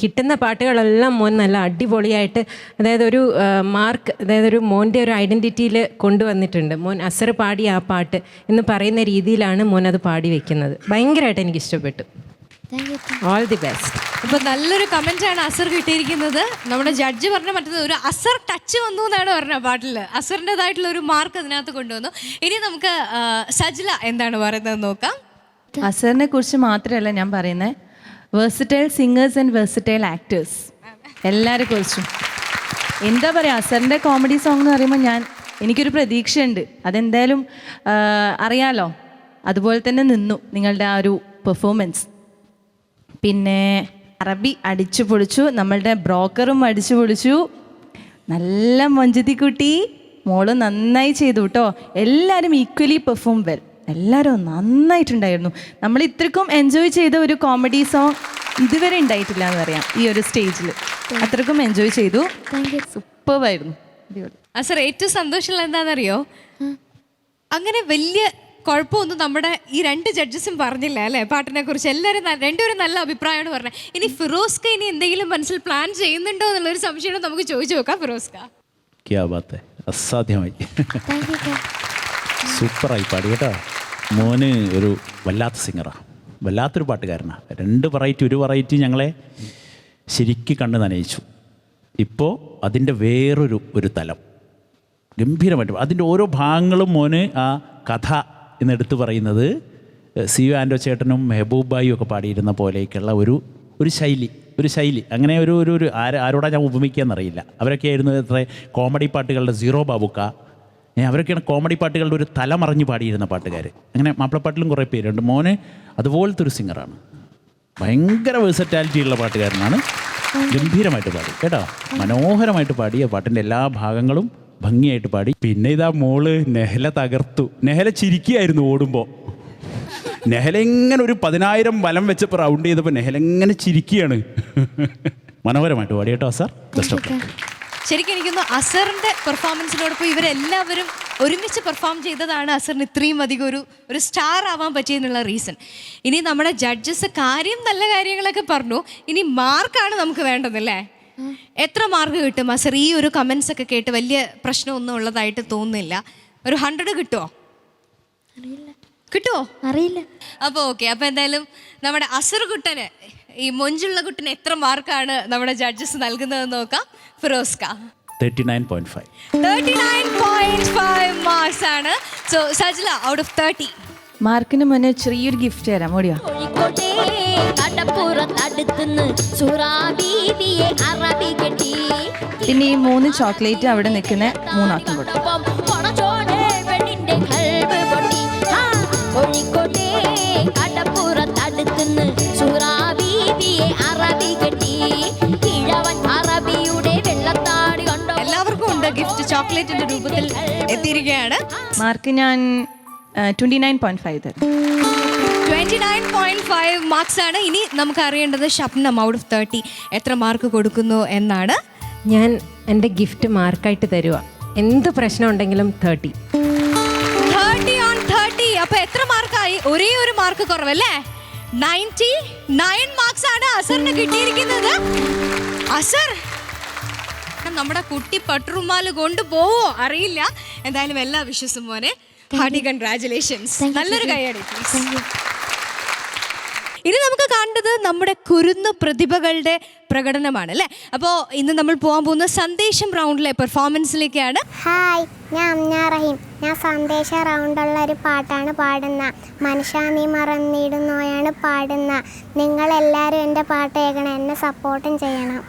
കിട്ടുന്ന പാട്ടുകളെല്ലാം മോൻ നല്ല അടിപൊളിയായിട്ട്, അതായത് ഒരു മാർക്ക്, അതായത് ഒരു മോൻ്റെ ഒരു ഐഡൻറ്റിറ്റിയിൽ കൊണ്ടുവന്നിട്ടുണ്ട്. മോൻ അസർ പാടിയ ആ പാട്ട് എന്ന് പറയുന്ന രീതിയിലാണ് മോൻ അത് പാടി വെക്കുന്നത്. ഭയങ്കരമായിട്ട് എനിക്ക് ഇഷ്ടപ്പെട്ടു. All the best. അപ്പോൾ നല്ലൊരു കമൻറ്റാണ് അസർ കിട്ടിയിരിക്കുന്നത്. നമ്മുടെ ജഡ്ജ് പറഞ്ഞ മറ്റത് ഒരു അസർ ടച്ച് വന്നു എന്നാണ് പറഞ്ഞത് പാട്ടിൽ. അസറിൻ്റെതായിട്ടുള്ള ഒരു മാർക്ക് അതിനകത്ത് കൊണ്ടുവന്നു. ഇനി നമുക്ക് സജ്ല എന്താണ് പറയുന്നത് നോക്കാം. അസറിനെ കുറിച്ച് മാത്രമല്ല ഞാൻ പറയുന്നത്, versatile singers and versatile actors എല്ലാവരെ കുറിച്ചും. എന്താ പറയുക, അസറിൻ്റെ കോമഡി സോങ് എന്ന് പറയുമ്പോൾ എനിക്കൊരു പ്രതീക്ഷയുണ്ട്. അതെന്തായാലും അറിയാലോ, അതുപോലെ തന്നെ നിന്നു നിങ്ങളുടെ ആ ഒരു പെർഫോമൻസ്. പിന്നെ അറബി അടിച്ചു പൊളിച്ചു, നമ്മളുടെ ബ്രോക്കറും അടിച്ചു പൊളിച്ചു. നല്ല മഞ്ജുതിക്കുട്ടി മോള് നന്നായി ചെയ്തു കേട്ടോ. എല്ലാവരും ഈക്വലി പെർഫോം വെൽ, എല്ലാവരും നന്നായിട്ടുണ്ടായിരുന്നു. നമ്മൾ ഇത്രക്കും എൻജോയ് ചെയ്ത ഒരു കോമഡി സോങ് ഇതുവരെ ഉണ്ടായിട്ടില്ല എന്ന് പറയാം ഈ ഒരു സ്റ്റേജിൽ. അത്രക്കും എൻജോയ് ചെയ്തു, സൂപ്പറായിരുന്നു. അസർ ഏറ്റവും സന്തോഷമുള്ള എന്താണെന്നറിയോ, അങ്ങനെ വലിയ കുഴപ്പമൊന്നും നമ്മുടെ ഈ രണ്ട് ജഡ്ജസും പറഞ്ഞില്ല അല്ലേ പാട്ടിനെ കുറിച്ച്. എല്ലാവരും രണ്ടുപേരും നല്ല അഭിപ്രായമാണ് പറഞ്ഞത്. ഇനി ഫിറോസ്ക ഇനി എന്തെങ്കിലും മനസ്സിൽ പ്ലാൻ ചെയ്യുന്നുണ്ടോ എന്നുള്ളൊരു സംശയം നമുക്ക് ചോദിച്ചു നോക്കാം. ഫിറോസ്ക, ക്യാ ബാത്ത്, അസാധ്യമായി, സൂപ്പറായി പാടി കേട്ടോ. മോന് ഒരു വല്ലാത്ത സിംഗറാണ്, വല്ലാത്തൊരു പാട്ടുകാരനാണ്. രണ്ട് വെറൈറ്റി, ഒരു വെറൈറ്റി ഞങ്ങളെ ശരിക്കും കണ്ണ് നനയിച്ചു. ഇപ്പോൾ അതിൻ്റെ വേറൊരു തലം ഗംഭീരമായിട്ട് അതിൻ്റെ ഓരോ ഭാഗങ്ങളും മോന് ആ കഥ എന്നെടുത്ത് പറയുന്നത് സി യു ആൻഡോ ചേട്ടനും മെഹബൂബായും ഒക്കെ പാടിയിരുന്ന പോലെയൊക്കെയുള്ള ഒരു ശൈലി അങ്ങനെ ഒരു ആരോടാ ഞാൻ ഉപമിക്കാന്നറിയില്ല. അവരൊക്കെ ആയിരുന്നു എത്ര കോമഡി പാട്ടുകളുടെ സീറോ ബാബുക്ക, അവരൊക്കെയാണ് കോമഡി പാട്ടുകളുടെ ഒരു തലമറിഞ്ഞ് പാടിയിരുന്ന പാട്ടുകാർ. അങ്ങനെ മാപ്പിളപ്പാട്ടിലും കുറേ പേരുണ്ട്. മോന് അതുപോലത്തെ ഒരു സിംഗറാണ്, ഭയങ്കര വേഴ്സറ്റാലിറ്റി ഉള്ള പാട്ടുകാരനാണ്. ഗംഭീരമായിട്ട് പാടി കേട്ടോ, മനോഹരമായിട്ട് പാടി. ആ പാട്ടിൻ്റെ എല്ലാ ഭാഗങ്ങളും ഭംഗിയായിട്ട് പാടി. പിന്നെ ഇതാ മോള് നെഹല തകർത്തു. നെഹല ചിരിക്കുകയായിരുന്നു ഓടുമ്പോൾ. നെഹല ഇങ്ങനെ ഒരു 10,000 വലം വെച്ചപ്പോൾ റൗണ്ട് ചെയ്തപ്പോൾ നെഹല ഇങ്ങനെ ചിരിക്കുകയാണ്. മനോഹരമായിട്ട് പാടി കേട്ടോ സാർ. ശരിക്കും എനിക്കൊന്ന് അസറിന്റെ പെർഫോമൻസിനോടൊപ്പം ഇവരെല്ലാവരും ഒരുമിച്ച് പെർഫോം ചെയ്തതാണ് അസറിന് ഇത്രയും അധികം ഒരു സ്റ്റാർ ആവാൻ പറ്റിയെന്നുള്ള റീസൺ. ഇനി നമ്മുടെ ജഡ്ജസ് നല്ല കാര്യങ്ങളൊക്കെ പറഞ്ഞു. ഇനി മാർക്കാണ് നമുക്ക് വേണ്ടതല്ലേ? എത്ര മാർക്ക് കിട്ടും അസർ? ഈ ഒരു കമൻസ് ഒക്കെ കേട്ട് വലിയ പ്രശ്നമൊന്നും ഉള്ളതായിട്ട് തോന്നുന്നില്ല. ഒരു 100 കിട്ടുമോ? അറിയില്ല. അപ്പോൾ ഓക്കെ, അപ്പോൾ എന്തായാലും നമ്മുടെ അസർ കുട്ടന്, ഈ മൊഞ്ചുള്ള കുട്ടന് എത്ര മാർക്കാണ് നമ്മുടെ ജഡ്ജസ് നൽകുന്നതെന്ന് നോക്കാം. ഫിറോസ്ക 39.5 മാർക്സ് ആണ്. So Sajla out of 30. മാർക്കിന് മുന്നേ ചെറിയൊരു ഗിഫ്റ്റ് തരാം, ഓടിയോ? പിന്നെ ഈ 3 ചോക്ലേറ്റ് അവിടെ നിൽക്കുന്ന 3 ആൾക്കും കൊടുക്കും. എല്ലാവർക്കും ഉണ്ട് ഗിഫ്റ്റ്, ചോക്ലേറ്റിന്റെ രൂപത്തിൽ എത്തിയിരിക്കുകയാണ്. മാർക്ക് ഞാൻ 29.5 തരും. 29.5 മാർക്സ് ആണ്. ഇനി നമുക്ക് അറിയേണ്ടത് ശബ്നം ഔട്ട് ഓഫ് 30 എത്ര മാർക്ക് കൊടുക്കുന്നു എന്നാണ്. ഞാൻ എൻ്റെ ഗിഫ്റ്റ് മാർക്കായിട്ട് തരുക. എന്ത് പ്രശ്നം ഉണ്ടെങ്കിലും 30 on 30. അപ്പൊ എത്ര മാർക്കായി? ഒരേ ഒരു മാർക്ക് കുറവല്ലേ? 99 മാർക്സ് ആണ് അസറിന് കിട്ടിയിരിക്കുന്നത്. അസർ കാരണം നമ്മുടെ കുട്ടി പട്ടുറുമാല് കൊണ്ടുപോവോ അറിയില്ല. എന്തായാലും എല്ലാ വിശ്വസും മോനെ, ഹാർട്ടി കൺഗ്രാറ്റുലേഷൻസ്. നല്ലൊരു കൈയടി പ്ലീസ്. ഇനി നമുക്ക് കാണേണ്ടത് നമ്മുടെ കുരുന്ന് പ്രതിഭകളുടെ പ്രകടനമാണ് അല്ലേ. അപ്പോൾ ഇന്ന് നമ്മൾ പോകാൻ പോകുന്ന സന്ദേശം റൗണ്ടിലെ പെർഫോമൻസിലേക്കാണ്. ഹായ്, ഞാൻ അമ്ന റഹീം. ഞാൻ സന്ദേശ റൗണ്ടുള്ള ഒരു പാട്ടാണ് പാടുന്ന. മനുഷ്യ നീ മറന്നിടുന്നോയാണ് പാടുന്ന. നിങ്ങളെല്ലാവരും എൻ്റെ പാട്ട് കേൾക്കണം, എന്നെ സപ്പോർട്ടും ചെയ്യണം.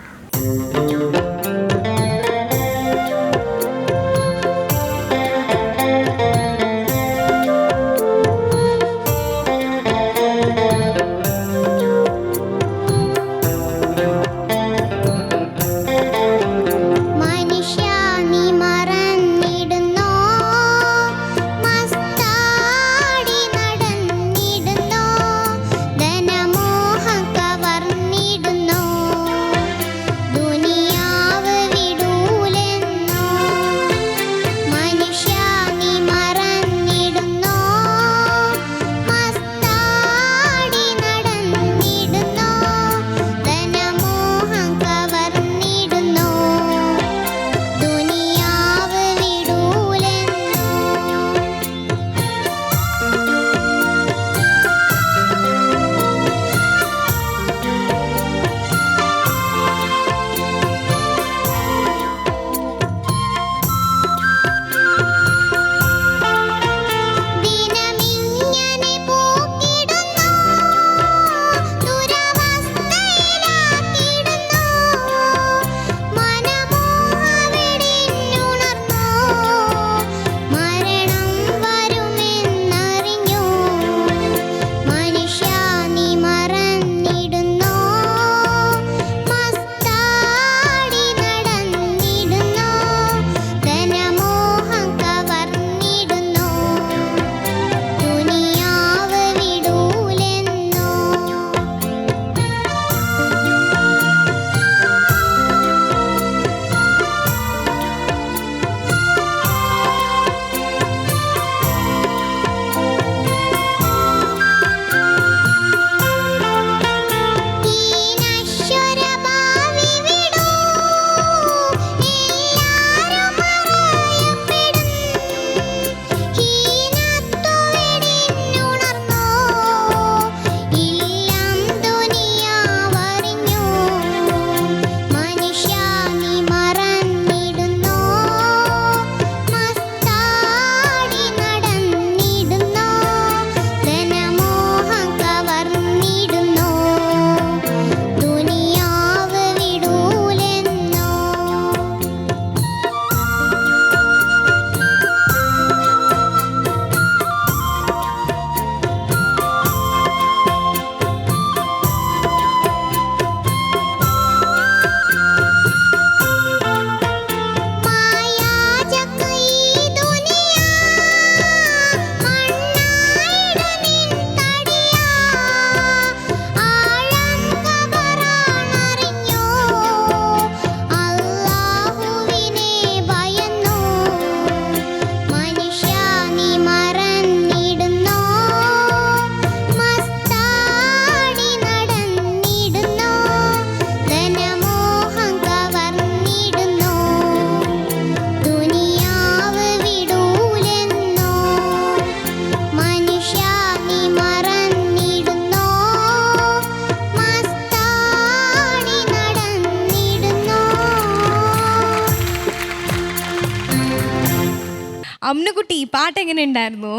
അമ്നക്കുട്ടി, ഈ പാട്ട് എങ്ങനെ ഉണ്ടായിരുന്നു?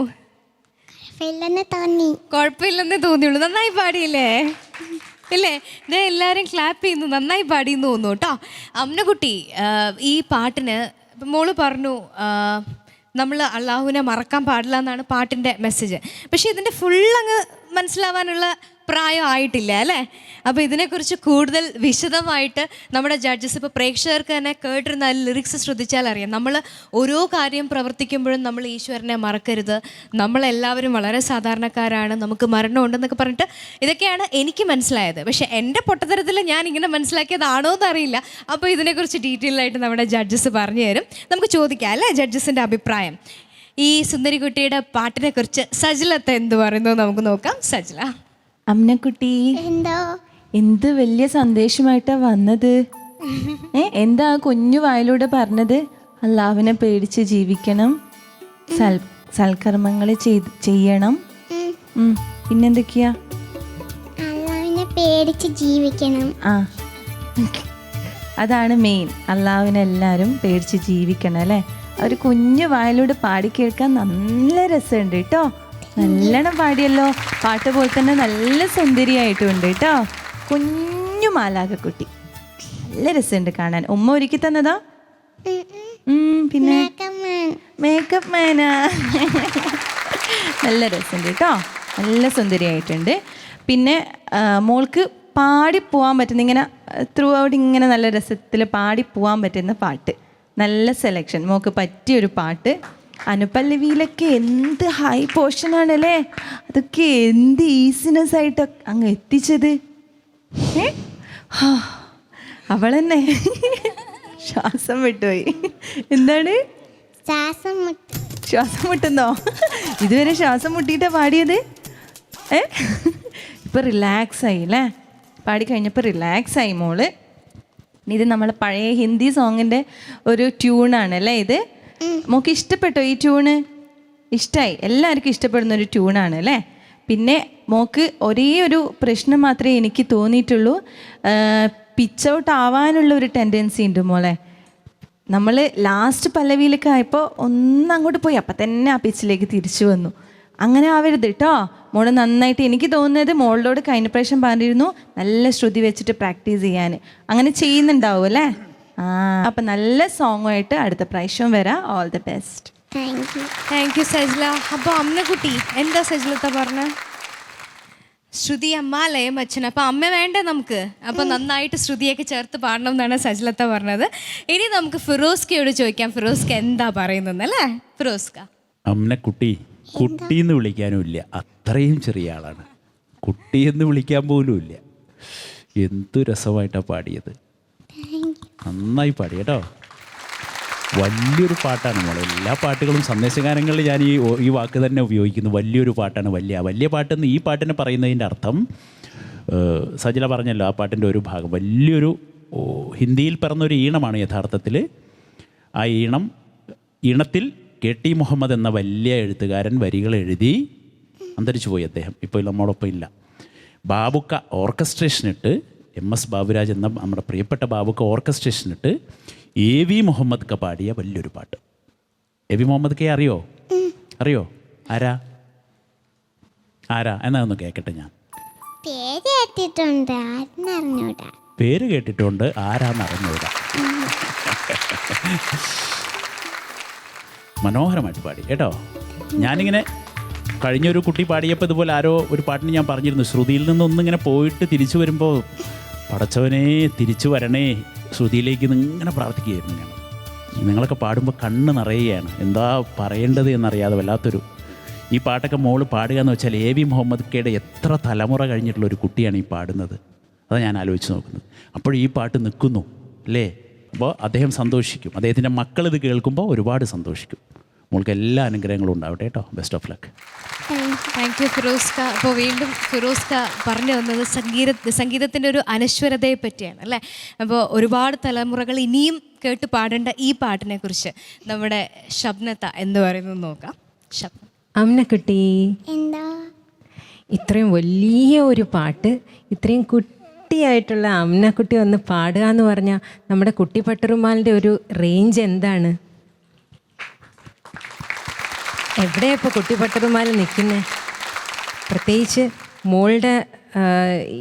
തോന്നി. കുഴപ്പമില്ലെന്നേ തോന്നിയുള്ളൂ. നന്നായി പാടിയില്ലേ? ഇല്ലേ? ഞാൻ എല്ലാവരും ക്ലാപ്പ് ചെയ്യുന്നു, നന്നായി പാടിയെന്ന് തോന്നുന്നു കേട്ടോ. അമ്നക്കുട്ടി, ഈ പാട്ടിന് മോള് പറഞ്ഞു നമ്മൾ അള്ളാഹുവിനെ മറക്കാൻ പാടില്ല എന്നാണ് പാട്ടിൻ്റെ മെസ്സേജ്. പക്ഷേ ഇതിൻ്റെ ഫുള്ളങ്ങ് മനസ്സിലാവാനുള്ള പ്രായം ആയിട്ടില്ല അല്ലേ? അപ്പോൾ ഇതിനെക്കുറിച്ച് കൂടുതൽ വിശദമായിട്ട് നമ്മുടെ ജഡ്ജസ്, ഇപ്പോൾ പ്രേക്ഷകർക്ക് തന്നെ കേട്ടിരുന്ന ലിറിക്സ് ശ്രദ്ധിച്ചാൽ അറിയാം. നമ്മൾ ഓരോ കാര്യം പ്രവർത്തിക്കുമ്പോഴും നമ്മൾ ഈശ്വരനെ മറക്കരുത്, നമ്മളെല്ലാവരും വളരെ സാധാരണക്കാരാണ്, നമുക്ക് മരണമുണ്ടെന്നൊക്കെ പറഞ്ഞിട്ട് ഇതൊക്കെയാണ് എനിക്ക് മനസ്സിലായത്. പക്ഷേ എൻ്റെ പൊട്ടത്തരത്തിൽ ഞാൻ ഇങ്ങനെ മനസ്സിലാക്കിയതാണോ എന്നറിയില്ല. അപ്പോൾ ഇതിനെക്കുറിച്ച് ഡീറ്റെയിൽ ആയിട്ട് നമ്മുടെ ജഡ്ജസ് പറഞ്ഞു തരും. നമുക്ക് ചോദിക്കാം അല്ലേ ജഡ്ജസിൻ്റെ അഭിപ്രായം. ഈ സുന്ദരിക്കുട്ടിയുടെ പാട്ടിനെ കുറിച്ച് സജിലത്ത് എന്ത് പറയുന്നു നമുക്ക് നോക്കാം. സജില. അമ്നക്കുട്ടി, എന്തോ എന്ത് വലിയ സന്ദേശമായിട്ടാ വന്നത്. എന്താ കുഞ്ഞു വായിലൂടെ പറഞ്ഞത്? അള്ളാഹുവിനെ പേടിച്ച് ജീവിക്കണം, സൽക്കർമ്മങ്ങൾ ചെയ്യണം, പിന്നെന്തൊക്കെയാ? അള്ളാഹുവിനെ പേടിച്ച് ജീവിക്കണം. ആ, അതാണ് മെയിൻ. അള്ളാഹുവിനെ എല്ലാവരും പേടിച്ച് ജീവിക്കണം അല്ലേ? ഒരു കുഞ്ഞു വായിലൂടെ പാടി കേൾക്കാൻ നല്ല രസമുണ്ട് കേട്ടോ. നല്ലോണം പാടിയല്ലോ. പാട്ട് പോലെ തന്നെ നല്ല സുന്ദരിയായിട്ടുണ്ട് കേട്ടോ. കുഞ്ഞു മാലാകക്കുട്ടി, നല്ല രസമുണ്ട് കാണാൻ. ഉമ്മ ഒരുക്കി തന്നതാ? പിന്നെ മേക്കപ്പ് മാനാ. നല്ല രസമുണ്ട് കേട്ടോ, നല്ല സുന്ദരിയായിട്ടുണ്ട്. പിന്നെ മോൾക്ക് പാടിപ്പോവാൻ പറ്റുന്ന, ഇങ്ങനെ ത്രൂ ഔട്ട് ഇങ്ങനെ നല്ല രസത്തിൽ പാടിപ്പോവാൻ പറ്റുന്ന പാട്ട്, നല്ല സെലക്ഷൻ. മോൾക്ക് പറ്റിയൊരു പാട്ട്. അനുപല്ലവിയിലൊക്കെ എന്ത് ഹൈ പോർഷനാണല്ലേ, അതൊക്കെ എന്ത് ഈസിനെസ് ആയിട്ട് അങ്ങ് എത്തിച്ചത്. അവളെന്നെ ശ്വാസം വിട്ടുപോയി. എന്താണ് ശ്വാസം മുട്ടുന്നോ? ഇതുവരെ ശ്വാസം മുട്ടിയിട്ടാ പാടിയത്. ഇപ്പൊ റിലാക്സ് ആയി അല്ലേ? പാടിക്കഴിഞ്ഞപ്പോൾ റിലാക്സ് ആയി മോള്. ഇത് നമ്മളെ പഴയ ഹിന്ദി സോങ്ങിൻ്റെ ഒരു ട്യൂണാണ് അല്ലേ ഇത്? മോക്ക് ഇഷ്ടപ്പെട്ടോ ഈ ട്യൂണ്? ഇഷ്ടമായി, എല്ലാവർക്കും ഇഷ്ടപ്പെടുന്ന ഒരു ട്യൂണാണ് അല്ലേ? പിന്നെ മോക്ക് ഒരേ ഒരു പ്രശ്നം മാത്രമേ എനിക്ക് തോന്നിയിട്ടുള്ളൂ, പിച്ച് ഔട്ട് ആവാനുള്ള ഒരു ടെൻഡൻസി ഉണ്ട് മോളെ. നമ്മൾ ലാസ്റ്റ് പല്ലവിയിലൊക്കെ ആയപ്പോൾ ഒന്നങ്ങോട്ട് പോയി, അപ്പം തന്നെ ആ പിച്ചിലേക്ക് തിരിച്ചു വന്നു. അങ്ങനെ ആവരുത് കേട്ടോ മോള്. നന്നായിട്ട്, എനിക്ക് തോന്നുന്നത് മോളോട് കഴിഞ്ഞ പ്രാവശ്യം പറഞ്ഞിരുന്നു നല്ല ശ്രുതി വെച്ചിട്ട് പ്രാക്ടീസ് ചെയ്യാൻ. അങ്ങനെ ചെയ്യുന്നുണ്ടാവും അല്ലേ? അപ്പം നല്ല സോങ്ങുമായിട്ട് അടുത്ത പ്രാവശ്യം വരാം. All the best. Thank you Sajla. അപ്പോൾ അമ്മക്കുട്ടി എന്താ സജ്ലത്ത പറഞ്ഞ? ശ്രുതി അമ്മ, ലയം അച്ഛൻ. അപ്പം അമ്മ വേണ്ടേ നമുക്ക്? അപ്പം നന്നായിട്ട് ശ്രുതിയൊക്കെ ചേർത്ത് പാടണം എന്നാണ് സജ്ലത്ത പറഞ്ഞത്. ഇനി നമുക്ക് ഫിറോസ്കയോട് ചോദിക്കാം, ഫിറോസ്ക എന്താ പറയുന്നത് അല്ലേ? ഫിറോസ്ക. അമ്മക്കുട്ടി കുട്ടിയെന്ന് വിളിക്കാനും ഇല്ല, അത്രയും ചെറിയ ആളാണ്. കുട്ടിയെന്ന് വിളിക്കാൻ പോലും ഇല്ല. എന്തു രസമായിട്ടാണ് പാടിയത്. നന്നായി പാടി കേട്ടോ. വലിയൊരു പാട്ടാണ് മോളെ. എല്ലാ പാട്ടുകളും സന്ദേശഗാനങ്ങളിൽ ഞാൻ ഈ വാക്ക് തന്നെ ഉപയോഗിക്കുന്നു. വലിയൊരു പാട്ടാണ്. വലിയ പാട്ടെന്ന് ഈ പാട്ടിനെ പറയുന്നതിൻ്റെ അർത്ഥം സജില പറഞ്ഞല്ലോ, ആ പാട്ടിൻ്റെ ഒരു ഭാഗം വലിയൊരു ഹിന്ദിയിൽ പിറന്നൊരു ഈണമാണ് യഥാർത്ഥത്തിൽ. ആ ഈണത്തിൽ KT മുഹമ്മദ് എന്ന വലിയ എഴുത്തുകാരൻ വരികൾ എഴുതി അന്തരിച്ചു പോയി. അദ്ദേഹം ഇപ്പോൾ നമ്മോടൊപ്പം ഇല്ല. ബാബുക്ക ഓർക്കസ്ട്രേഷനിട്ട്, MS ബാബുരാജ് എന്ന നമ്മുടെ പ്രിയപ്പെട്ട ബാബുക്ക ഓർക്കസ്ട്രേഷനിട്ട് AV മുഹമ്മദ് ക പാടിയ വലിയൊരു പാട്ട്. AV മുഹമ്മദ് കെ അറിയോ? ആരാ എന്നാ ഒന്ന് കേൾക്കട്ടെ. ഞാൻ പേര് കേട്ടിട്ടുണ്ട്, ആരാന്നറിഞ്ഞൂടാ. മനോഹരമായിട്ട് പാടി കേട്ടോ. ഞാനിങ്ങനെ കഴിഞ്ഞൊരു കുട്ടി പാടിയപ്പോൾ ഇതുപോലെ ആരോ ഒരു പാട്ടിന് ഞാൻ പറഞ്ഞിരുന്നു, ശ്രുതിയിൽ നിന്നൊന്നിങ്ങനെ പോയിട്ട് തിരിച്ചു വരുമ്പോൾ പടച്ചവനെ തിരിച്ചു വരണേ ശ്രുതിയിലേക്ക് ഇങ്ങനെ പ്രാർത്ഥിക്കുകയായിരുന്നു ഞാൻ. നിങ്ങളൊക്കെ പാടുമ്പോൾ കണ്ണ് നിറയുകയാണ്, എന്താ പറയേണ്ടത് എന്നറിയാതെ വല്ലാത്തൊരു. ഈ പാട്ടൊക്കെ മോള് പാടുക എന്ന് വെച്ചാൽ AV മുഹമ്മദ് കയുടെ എത്ര തലമുറ കഴിഞ്ഞിട്ടുള്ള ഒരു കുട്ടിയാണ് ഈ പാടുന്നത്. അതാണ് ഞാൻ ആലോചിച്ച് നോക്കുന്നത്. അപ്പോൾ ഈ പാട്ട് നിൽക്കുന്നു അല്ലേ? അപ്പോൾ അദ്ദേഹം സന്തോഷിക്കും, അദ്ദേഹത്തിൻ്റെ മക്കളിത് കേൾക്കുമ്പോൾ ഒരുപാട് സന്തോഷിക്കും. മോൾക്ക് എല്ലാ അനുഗ്രഹങ്ങളും ഉണ്ടാവട്ടെ കേട്ടോ. Best of luck. Thank you ഫിറോസ്ക. അപ്പോൾ വീണ്ടും ഫിറോസ്ക പറഞ്ഞു വന്നത് സംഗീതത്തിൻ്റെ ഒരു അനശ്വരതയെ പറ്റിയാണ് അല്ലേ? അപ്പോൾ ഒരുപാട് തലമുറകൾ ഇനിയും കേട്ട് പാടേണ്ട ഈ പാട്ടിനെ കുറിച്ച് നമ്മുടെ ഷബ്നത്ത എന്ത് പറയുന്നത് നോക്കാം. അമ്നക്കുട്ടി, എന്താ ഇത്രയും വലിയ ഒരു പാട്ട് ഇത്രയും കുട്ടിയായിട്ടുള്ള അമ്നക്കുട്ടി വന്ന് പാടുക എന്ന് പറഞ്ഞാൽ നമ്മുടെ കുട്ടി പട്ടുറുമാലിൻ്റെ ഒരു റേഞ്ച് എന്താണ്? എവിടെയാണ് ഇപ്പോൾ കുട്ടി പട്ടുറുമാൽ നിൽക്കുന്നത്? പ്രത്യേകിച്ച് മോളുടെ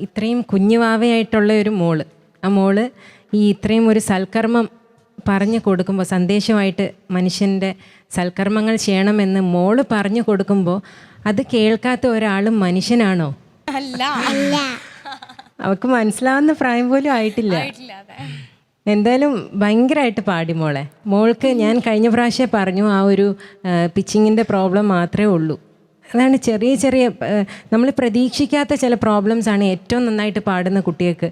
ഇത്രയും കുഞ്ഞുവാവയായിട്ടുള്ള ഒരു മോള്, ആ മോള് ഈ ഇത്രയും ഒരു സൽക്കർമ്മം പറഞ്ഞു കൊടുക്കുമ്പോൾ, സന്ദേശമായിട്ട് മനുഷ്യൻ്റെ സൽക്കർമ്മങ്ങൾ ചെയ്യണമെന്ന് മോള് പറഞ്ഞു കൊടുക്കുമ്പോൾ അത് കേൾക്കാത്ത ഒരാളും മനുഷ്യനാണോ? അല്ല, അവൾക്ക് മനസ്സിലാവുന്ന പ്രായം പോലും ആയിട്ടില്ല. എന്തായാലും ഭയങ്കരമായിട്ട് പാടി മോളെ. മോൾക്ക് ഞാൻ കഴിഞ്ഞ പ്രാവശ്യം പറഞ്ഞു, ആ ഒരു പിച്ചിങ്ങിൻ്റെ പ്രോബ്ലം മാത്രമേ ഉള്ളൂ. അതാണ് ചെറിയ നമ്മൾ പ്രതീക്ഷിക്കാത്ത ചില പ്രോബ്ലംസാണ് ഏറ്റവും നന്നായിട്ട് പാടുന്ന കുട്ടികൾക്ക്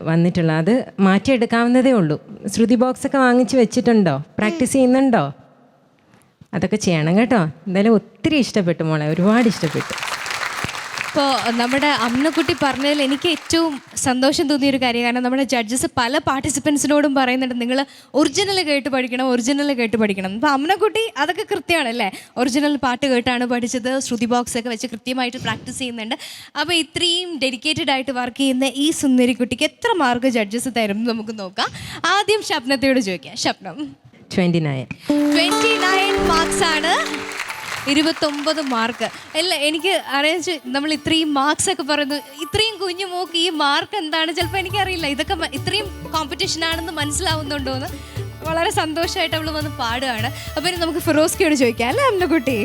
വന്നിട്ടുള്ളത്. അത് മാറ്റിയെടുക്കാവുന്നതേ ഉള്ളൂ. ശ്രുതി ബോക്സൊക്കെ വാങ്ങിച്ച് വെച്ചിട്ടുണ്ടോ? പ്രാക്ടീസ് ചെയ്യുന്നുണ്ടോ? അതൊക്കെ ചെയ്യണം കേട്ടോ. എന്തായാലും ഒത്തിരി ഇഷ്ടപ്പെട്ടു മോളെ, ഒരുപാട് ഇഷ്ടപ്പെട്ടു. അപ്പോൾ നമ്മുടെ അമ്നക്കുട്ടി പറഞ്ഞതിൽ എനിക്ക് ഏറ്റവും സന്തോഷം തോന്നിയൊരു കാര്യം, കാരണം നമ്മുടെ ജഡ്ജസ് പല പാർട്ടിസിപ്പൻസിനോടും പറയുന്നുണ്ട് നിങ്ങൾ ഒറിജിനൽ കേട്ട് പഠിക്കണം, ഒറിജിനൽ കേട്ട് പഠിക്കണം. അപ്പോൾ അമ്നക്കുട്ടി അതൊക്കെ കൃത്യമാണല്ലേ, ഒറിജിനൽ പാട്ട് കേട്ടാണ് പഠിച്ചത്, ശ്രുതി ബോക്സ് ഒക്കെ വെച്ച് കൃത്യമായിട്ട് പ്രാക്ടീസ് ചെയ്യുന്നുണ്ട്. അപ്പോൾ ഇത്രയും ഡെഡിക്കേറ്റഡ് ആയിട്ട് വർക്ക് ചെയ്യുന്ന ഈ സുന്ദരി കുട്ടിക്ക് എത്ര മാർക്ക് ജഡ്ജസ് തരും നമുക്ക് നോക്കാം. ആദ്യം ഷപ്നത്തോട് ചോദിക്കാം. ഷപ്നം 29 മാർക്സ് ആണ്. 29 മാർക്ക് അല്ല, എനിക്ക് അറിയാം നമ്മൾ ഇത്രയും മാർക്സ് ഒക്കെ പറയുന്നു, ഇത്രയും കുഞ്ഞു മോക്ക് ഈ മാർക്ക് എന്താണ് ചിലപ്പോൾ എനിക്കറിയില്ല, ഇതൊക്കെ ഇത്രയും കോമ്പറ്റീഷൻ ആണെന്ന് മനസ്സിലാവുന്നുണ്ടോ എന്ന്. വളരെ സന്തോഷമായിട്ട് അവൾ വന്ന് പാടുകയാണ്. അപ്പോൾ ഇനി നമുക്ക് ഫിറോസ്കയോട് ചോദിക്കാം അല്ലേ അമ്നക്കുട്ടി,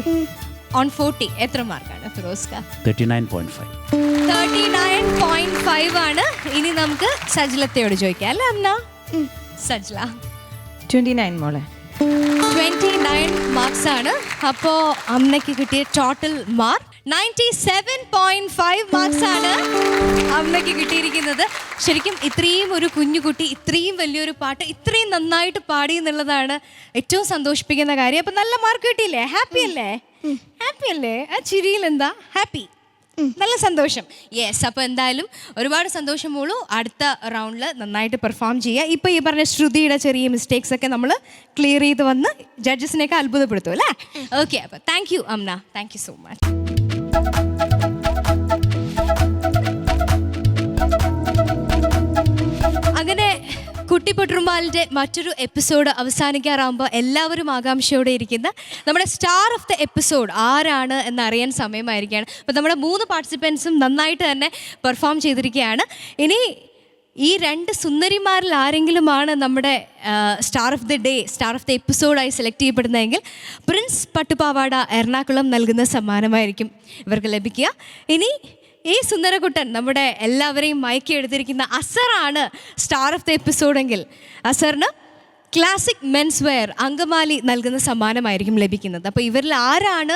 ഓൺ 40 എത്ര മാർക്കാണ് ഫിറോസ്ക? 39.5. 39.5 ആണ്. ഇനി നമുക്ക് സജ്ലത്തയോട് ചോദിക്കാം അല്ലേ അമ്ന? സജ്ല 29 മോളെ. 29 മാർക്സ് ആണ്. അപ്പോൾ അമ്മയ്ക്ക് കിട്ടിയ ടോട്ടൽ മാർക്ക് 97.5 മാർക്സ് ആണ് അമ്മയ്ക്ക് കിട്ടിയിരിക്കുന്നത്. ശരിക്കും ഇത്രയും ഒരു കുഞ്ഞുകുട്ടി ഇത്രയും വലിയൊരു പാട്ട് ഇത്രയും നന്നായിട്ട് പാടി എന്നുള്ളതാണ് ഏറ്റവും സന്തോഷിപ്പിക്കുന്ന കാര്യം. അപ്പം നല്ല മാർക്ക് കിട്ടിയില്ലേ? ഹാപ്പി അല്ലേ? ഹാപ്പി അല്ലേ? ആ ചിരിയിൽ എന്താ ഹാപ്പി? നല്ല സന്തോഷം. യെസ്. അപ്പോൾ എന്തായാലും ഒരുപാട് സന്തോഷം മോളൂ. അടുത്ത റൗണ്ടിൽ നന്നായിട്ട് പെർഫോം ചെയ്യുക. ഇപ്പോൾ ഈ പറഞ്ഞ ശ്രുതിയുടെ ചെറിയ മിസ്റ്റേക്സ് ഒക്കെ നമ്മൾ ക്ലിയർ ചെയ്ത് വന്ന് ജഡ്ജസിനെയൊക്കെ അത്ഭുതപ്പെടുത്തും അല്ലേ? ഓക്കെ. അപ്പോൾ thank you Amna, thank you so much. അങ്ങനെ കുട്ടിപ്പൊട്ടുറുമാലിൻ്റെ മറ്റൊരു എപ്പിസോഡ് അവസാനിക്കാറാകുമ്പോൾ എല്ലാവരും ആകാംക്ഷയോടെ ഇരിക്കുന്ന നമ്മുടെ സ്റ്റാർ ഓഫ് ദ എപ്പിസോഡ് ആരാണ് എന്നറിയാൻ സമയമായിരിക്കുകയാണ്. അപ്പോൾ നമ്മുടെ 3 പാർട്ടിസിപ്പൻസും നന്നായിട്ട് തന്നെ പെർഫോം ചെയ്തിരിക്കുകയാണ്. ഇനി ഈ 2 സുന്ദരിമാരിൽ ആരെങ്കിലുമാണ് നമ്മുടെ star of the day, star of the എപ്പിസോഡായി സെലക്ട് ചെയ്യപ്പെടുന്നതെങ്കിൽ പ്രിൻസ് പട്ടുപാവാട എറണാകുളം നൽകുന്ന സമ്മാനമായിരിക്കും ഇവർക്ക് ലഭിക്കുക. ഇനി ഈ സുന്ദരകുട്ടൻ നമ്മുടെ എല്ലാവരെയും മയക്കി എടുത്തിരിക്കുന്ന അസറാണ് സ്റ്റാർ ഓഫ് ദി എപ്പിസോഡെങ്കിൽ അസറിന് ക്ലാസിക് മെൻസ് വെയർ അങ്കമാലി നൽകുന്ന സമ്മാനമായിരിക്കും ലഭിക്കുന്നത്. അപ്പോൾ ഇവരിൽ ആരാണ്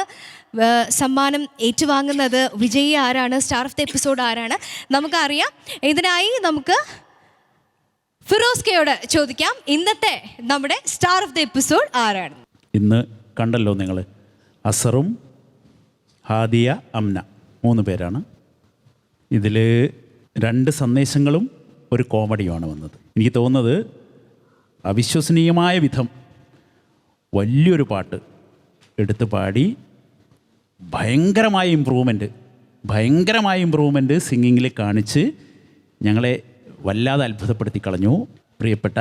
സമ്മാനം ഏറ്റുവാങ്ങുന്നത്, വിജയി ആരാണ്, സ്റ്റാർ ഓഫ് ദി എപ്പിസോഡ് ആരാണ് നമുക്കറിയാം. ഇതിനായി നമുക്ക് ഫിറോസ്കയോട് ചോദിക്കാം, ഇന്നത്തെ നമ്മുടെ സ്റ്റാർ ഓഫ് ദി എപ്പിസോഡ് ആരാണ്? ഇന്ന് കണ്ടല്ലോ നിങ്ങൾ, അസറും ഹാദിയ, അമ്ന 3 പേരാണ്. ഇതിൽ 2 സന്ദേശങ്ങളും ഒരു കോമഡിയുമാണ് വന്നത്. എനിക്ക് തോന്നുന്നത് അവിശ്വസനീയമായ വിധം വലിയൊരു പാട്ട് എടുത്ത് പാടി ഭയങ്കരമായ ഇമ്പ്രൂവ്മെൻറ്റ് സിംഗിങ്ങിൽ കാണിച്ച് ഞങ്ങളെ വല്ലാതെ അത്ഭുതപ്പെടുത്തി കളഞ്ഞു പ്രിയപ്പെട്ട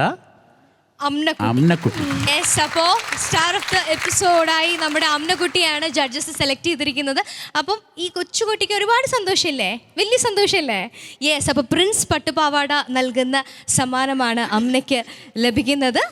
അമ്നക്കുട്ടി. യെസ്. അപ്പോൾ സ്റ്റാർ ഓഫ് ദ എപ്പിസോഡായി നമ്മുടെ അമ്നക്കുട്ടിയാണ് ജഡ്ജസ് സെലക്ട് ചെയ്തിരിക്കുന്നത്. അപ്പം ഈ കൊച്ചുകുട്ടിക്ക് ഒരുപാട് സന്തോഷമില്ലേ? വലിയ സന്തോഷമല്ലേ? യെസ്. അപ്പോൾ പ്രിൻസ് പട്ടുപാവാട നൽകുന്ന സമ്മാനമാണ് അമ്നയ്ക്ക് ലഭിക്കുന്നത്.